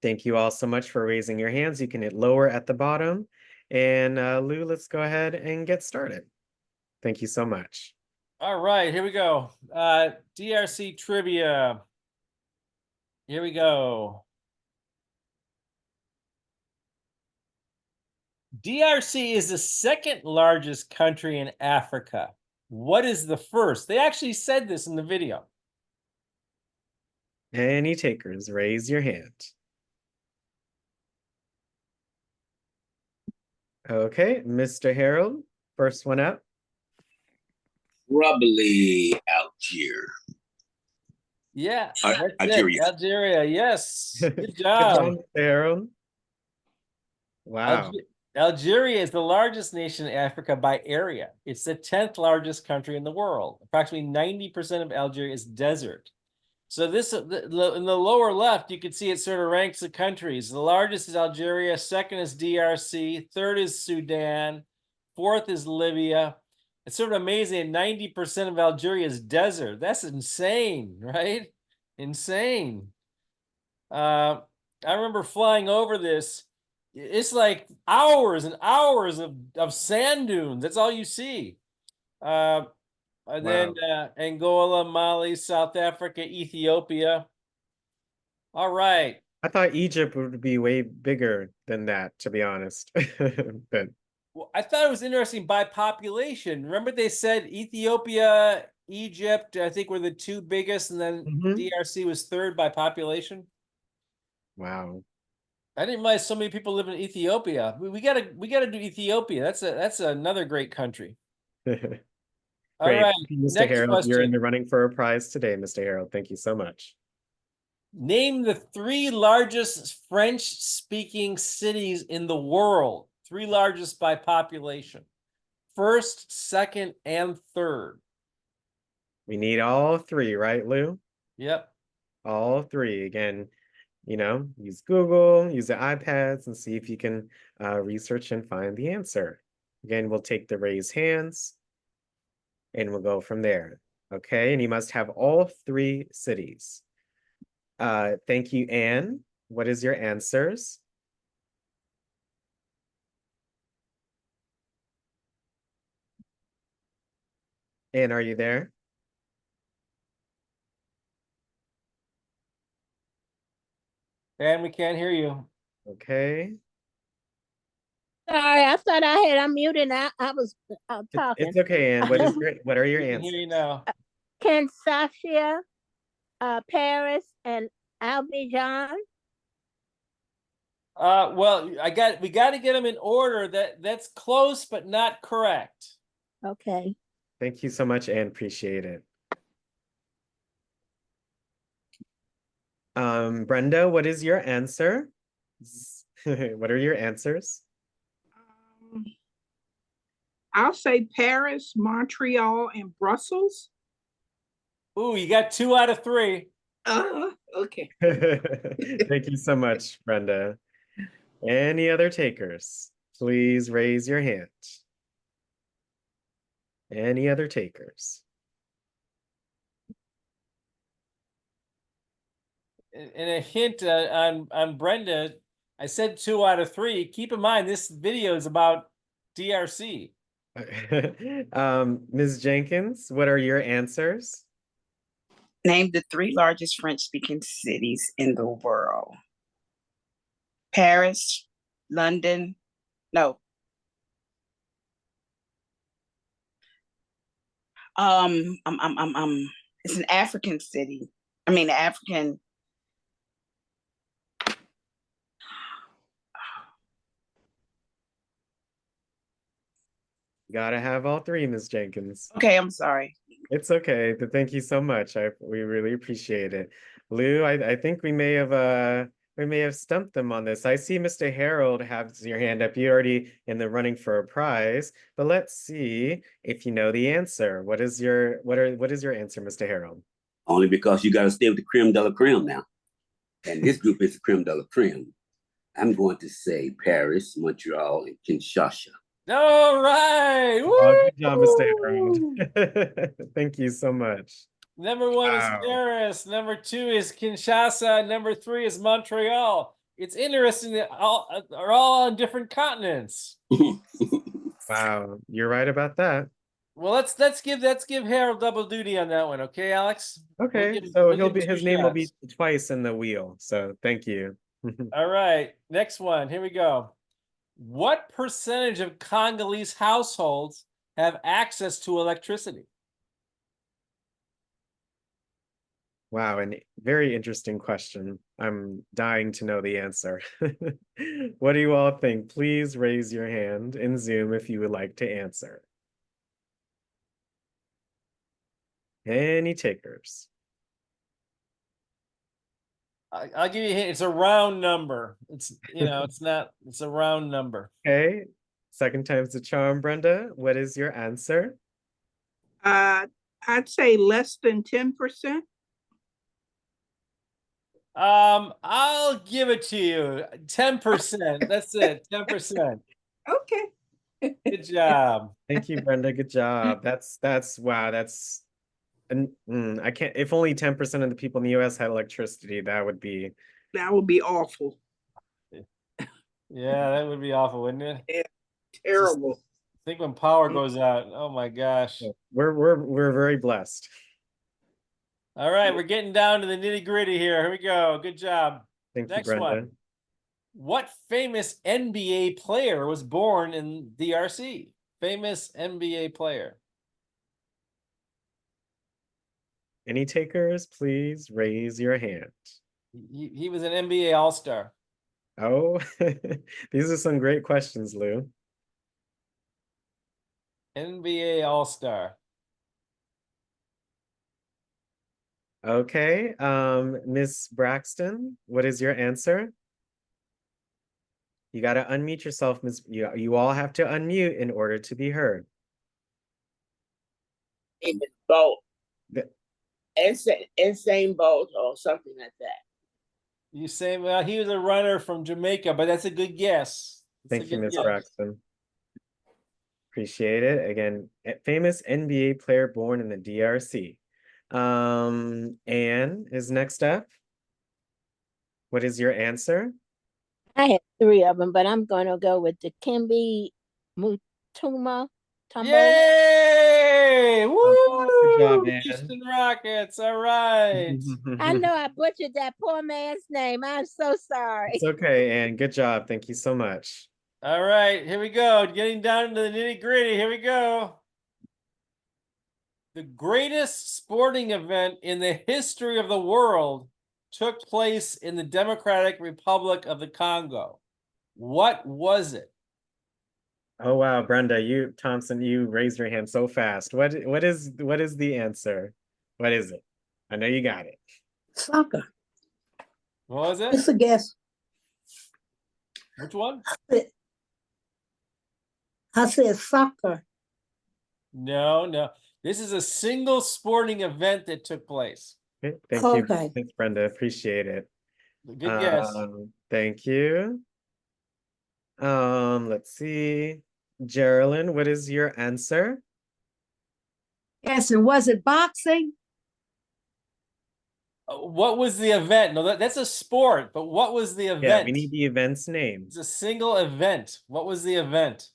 Thank you all so much for raising your hands. You can hit lower at the bottom. And Lou, let's go ahead and get started. Thank you so much.
All right, here we go. DRC trivia. Here we go. DRC is the second largest country in Africa. What is the first? They actually said this in the video.
Any takers, raise your hand. Okay, Mr. Harold, first one up.
Probably Algiers.
Yeah,
Algeria.
Algeria, yes. Good
Good
job.
job, Mr. Harold. Wow.
Algeria is the largest nation in Africa by area. It's the 10th largest country in the world. Approximately 90% of Algeria is desert. So this in the lower left, you can see it sort of ranks the countries. The largest is Algeria, second is DRC, third is Sudan, fourth is Libya. It's sort of amazing. 90% of Algeria is desert. That's insane, right? Insane. I remember flying over this. It's like hours and hours of sand dunes. That's all you see. And then Angola, Mali, South Africa, Ethiopia. All right.
I thought Egypt would be way bigger than that, to be honest. But
Well, I thought it was interesting by population. Remember they said Ethiopia, Egypt, I think were the two biggest, and then DRC was third by population.
wow.
I didn't realize so many people live in Ethiopia. We gotta do Ethiopia. That's another great country.
Great.
All right.
Mr.
Next
Harold, you're in
question.
the running for a prize today, Mr. Harold. Thank you so much.
Name the three largest French-speaking cities in the world. Three largest by population. First, second, and third.
We need all three, right, Lou?
Yep.
All three. Again, use Google, use the iPads, and see if you can research and find the answer. Again, we'll take the raise hands, and we'll go from there. Okay, and you must have all three cities. Thank you, Anne. What is your answers? Anne, are you there?
And we can't hear you.
Okay.
Sorry, I thought I had unmuted. I was talking.
It's okay, Anne. What are your
We can
answers?
hear you now.
Kinshasa, Paris, and Abidjan.
Well, we got to get them in order. That's close, but not correct.
Okay.
Thank you so much, Anne. Appreciate it. Brenda, what is your answer? What are your answers?
I'll say Paris, Montreal, and Brussels.
Ooh, you got 2 out of 3.
Okay.
Thank you so much, Brenda. Any other takers? Please raise your hand. Any other takers?
And a hint on Brenda, I said 2 out of 3. Keep in mind, this video is about DRC.
Ms. Jenkins, what are your answers?
Name the three largest French-speaking cities in the world. Paris, London, no. It's an African city. I mean, African.
Gotta have all three, Ms. Jenkins.
Okay, I'm sorry.
It's okay, but thank you so much. We really appreciate it. Lou, I think we may have stumped them on this. I see Mr. Harold has your hand up. You're already in the running for a prize, but let's see if you know the answer. What is your answer, Mr. Harold?
Only because you got to stay with the creme de la creme now. And this group is the creme de la creme. I'm going to say Paris, Montreal, and Kinshasa.
All right.
Oh, good job, Mr. Harold. Thank you so much.
Number one is
Wow.
Paris. Number two is Kinshasa. Number three is Montreal. It's interesting that are all on different continents.
Wow, you're right about that.
Well, let's give Harold double duty on that one, okay, Alex?
Okay, his name will be twice in the wheel. So thank you.
All right, next one. Here we go. What percentage of Congolese households have access to electricity?
Wow, and very interesting question. I'm dying to know the answer. What do you all think? Please raise your hand in Zoom if you would like to answer. Any takers?
I'll give you a hint. It's a round number. It's it's a round number.
Okay, second time's the charm, Brenda. What is your answer?
I'd say less than 10%.
I'll give it to you. 10%. That's it. 10%.
Okay.
Good job.
Thank you, Brenda. Good job. That's wow. I can't. If only 10% of the people in the U.S. had electricity, that would be
awful.
Yeah, that would be awful, wouldn't it?
Yeah, terrible.
Just think when power goes out. Oh my gosh.
We're very blessed.
All right, we're getting down to the nitty gritty here. Here we go. Good job.
Thank
Next
you, Brenda.
one. What famous NBA player was born in DRC? Famous NBA player.
Any takers, please raise your hand.
He was an NBA All-Star.
Oh, these are some great questions, Lou.
NBA All-Star.
Okay, Miss Braxton, what is your answer? You got to unmute yourself, Miss. You all have to unmute in order to be heard.
Bolt. Insane Bolt or something like that.
You say, well, he was a runner from Jamaica, but that's a good guess.
Thank you, Miss Braxton. Appreciate it. Again, famous NBA player born in the DRC. Anne is next up. What is your answer?
I had three of them, but I'm going to go with the Kimbi Mutuma.
Yay! Woo!
Good job, man.
Houston Rockets. All right.
I know I butchered that poor man's name. I'm so sorry.
It's okay, Anne. Good job. Thank you so much.
All right, here we go. Getting down to the nitty gritty. Here we go. The greatest sporting event in the history of the world took place in the Democratic Republic of the Congo. What was it?
Oh wow, Brenda, you raised your hand so fast. What is the answer? What is it? I know you got it.
Soccer.
What was it?
It's a guess.
Which one?
I said soccer.
No. This is a single sporting event that took place.
Okay, thank you. Thanks, Brenda. Appreciate it.
Good guess.
Thank you. Let's see. Geraldine, what is your answer?
Yes, and was it boxing?
What was the event? No, that's a sport, but what was the event?
Yeah, we need the event's name.
It's a single event. What was the event?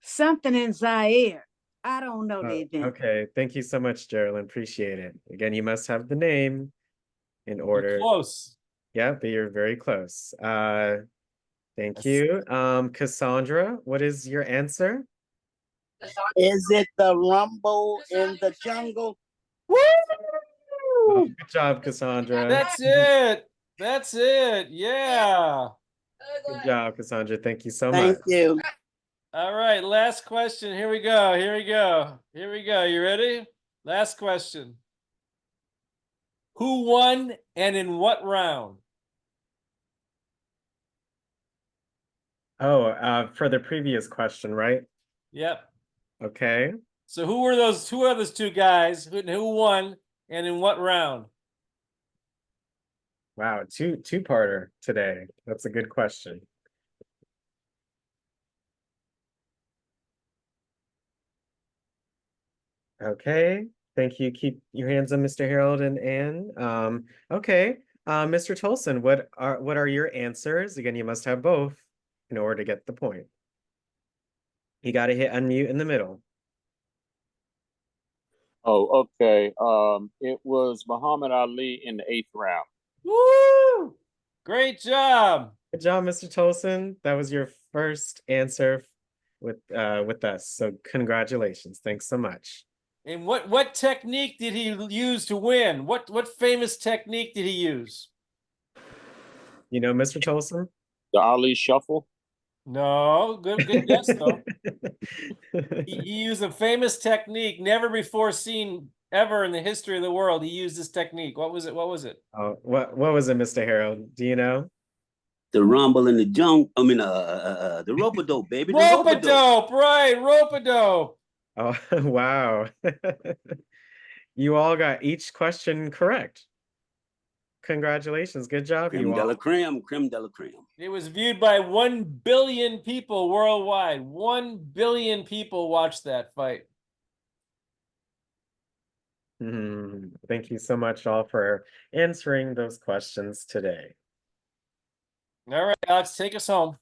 Something in Zaire. I don't know the event.
Okay, thank you so much, Geraldine. Appreciate it. Again, you must have the name in
You're
order.
close.
Yeah, but you're very close. Thank you. Cassandra, what is your answer?
Is it the Rumble in the Jungle?
Oh, good job, Cassandra.
That's it. That's it. Yeah.
Good job, Cassandra. Thank you so much.
Thank you.
All right, last question. Here we go. Here we go. Here we go. You ready? Last question. Who won and in what round?
Oh, for the previous question, right?
Yep.
Okay.
So who are those two guys? Who won and in what round?
Wow, two-parter today. That's a good question. Okay. Thank you. Keep your hands on Mr. Harold and Anne. Okay. Mr. Tolson, what are your answers? Again, you must have both in order to get the point. You got to hit unmute in the middle.
Oh, okay. It was Muhammad Ali in the 8th round.
Woo! Great job.
Good job, Mr. Tolson. That was your first answer with us. So congratulations. Thanks so much.
And what technique did he use to win? What famous technique did he use?
You know, Mr. Tolson?
The Ali Shuffle.
No, good guess though. He used a famous technique never before seen ever in the history of the world. He used this technique. What was it? What was it?
Oh, what was it, Mr. Harold? Do you know?
The Rumble in the Jungle. I mean, the rope-a-dope, baby. The
Rope-a-dope, right? Rope-a-dope.
Oh, wow. You all got each question correct. Congratulations. Good job,
Creme
you
de la
all.
creme, creme de la creme.
It was viewed by 1 billion people worldwide. 1 billion people watched that fight.
Thank you so much all for answering those questions today.
All right, Alex, take us home.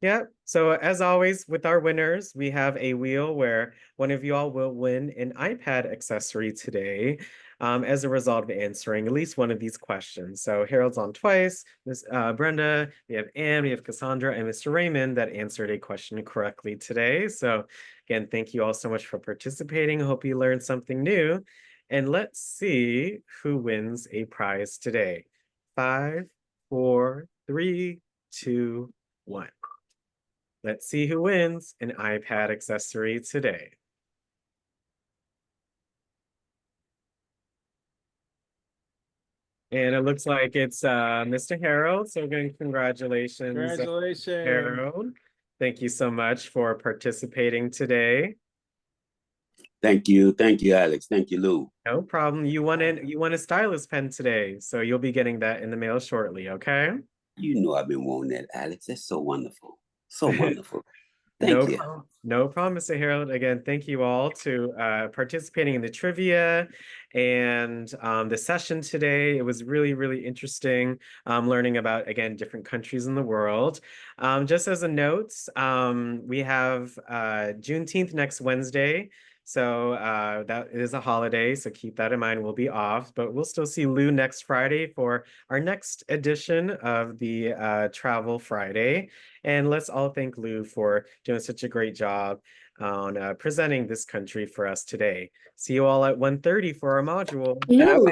Yeah, so as always with our winners, we have a wheel where one of you all will win an iPad accessory today as a result of answering at least one of these questions. So Harold's on twice, Miss Brenda, we have Anne, we have Cassandra, and Mr. Raymond that answered a question correctly today. So again, thank you all so much for participating. I hope you learned something new. And let's see who wins a prize today. 5, 4, 3, 2, 1. Let's see who wins an iPad accessory today. And it looks like it's Mr. Harold. So again, congratulations,
Congratulations.
Harold. Thank you so much for participating today.
Thank you, Alex. Thank you, Lou.
No problem. You won a stylus pen today, so you'll be getting that in the mail shortly, okay?
You know I've been wanting that, Alex. That's so wonderful. So wonderful. Thank you.
No problem, Mr. Harold. Again, thank you all to participating in the trivia and the session today. It was really, really interesting learning about, again, different countries in the world. Just as a note, we have Juneteenth next Wednesday. So that is a holiday, so keep that in mind. We'll be off, but we'll still see Lou next Friday for our next edition of the Travel Friday. And let's all thank Lou for doing such a great job on presenting this country for us today. See you all at 1:30 for our module.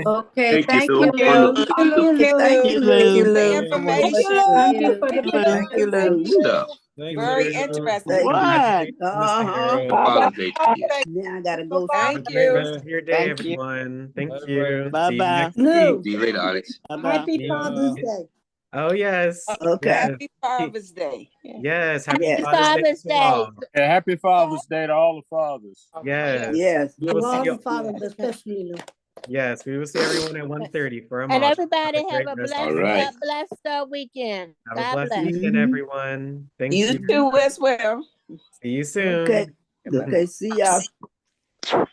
Okay, thank you,
Lou.
Lou.
Thank you, Lou.
For the
Thank
information.
Thank you for the
Thank you, Lou.
Stuff.
Very interesting.
What?
Mr.
Father's Day to you.
Now I gotta go.
Have a
Thank
great
you.
rest of your day,
Thank you.
everyone. Thank
Bye-bye.
you.
Bye
See you
bye.
next
Lou,
week.
See you later, Alex.
happy
Yeah.
Father's Day.
Oh, yes.
Okay.
Yes.
Happy Father's Day.
Yes. Happy
Yes.
Father's Day to all.
And happy Father's Day to all the fathers.
Yes.
Yes.
We
To
will see
all
you.
the fathers, but especially Lou.
Yes, we will see everyone at 1:30 for a
And
module.
everybody have
great
a
rest of
All
your
right.
day.
blessed weekend.
Have a
God
blessed
bless.
weekend, everyone. Thank
You
you.
too as well.
See you soon.
Okay. Okay. See y'all.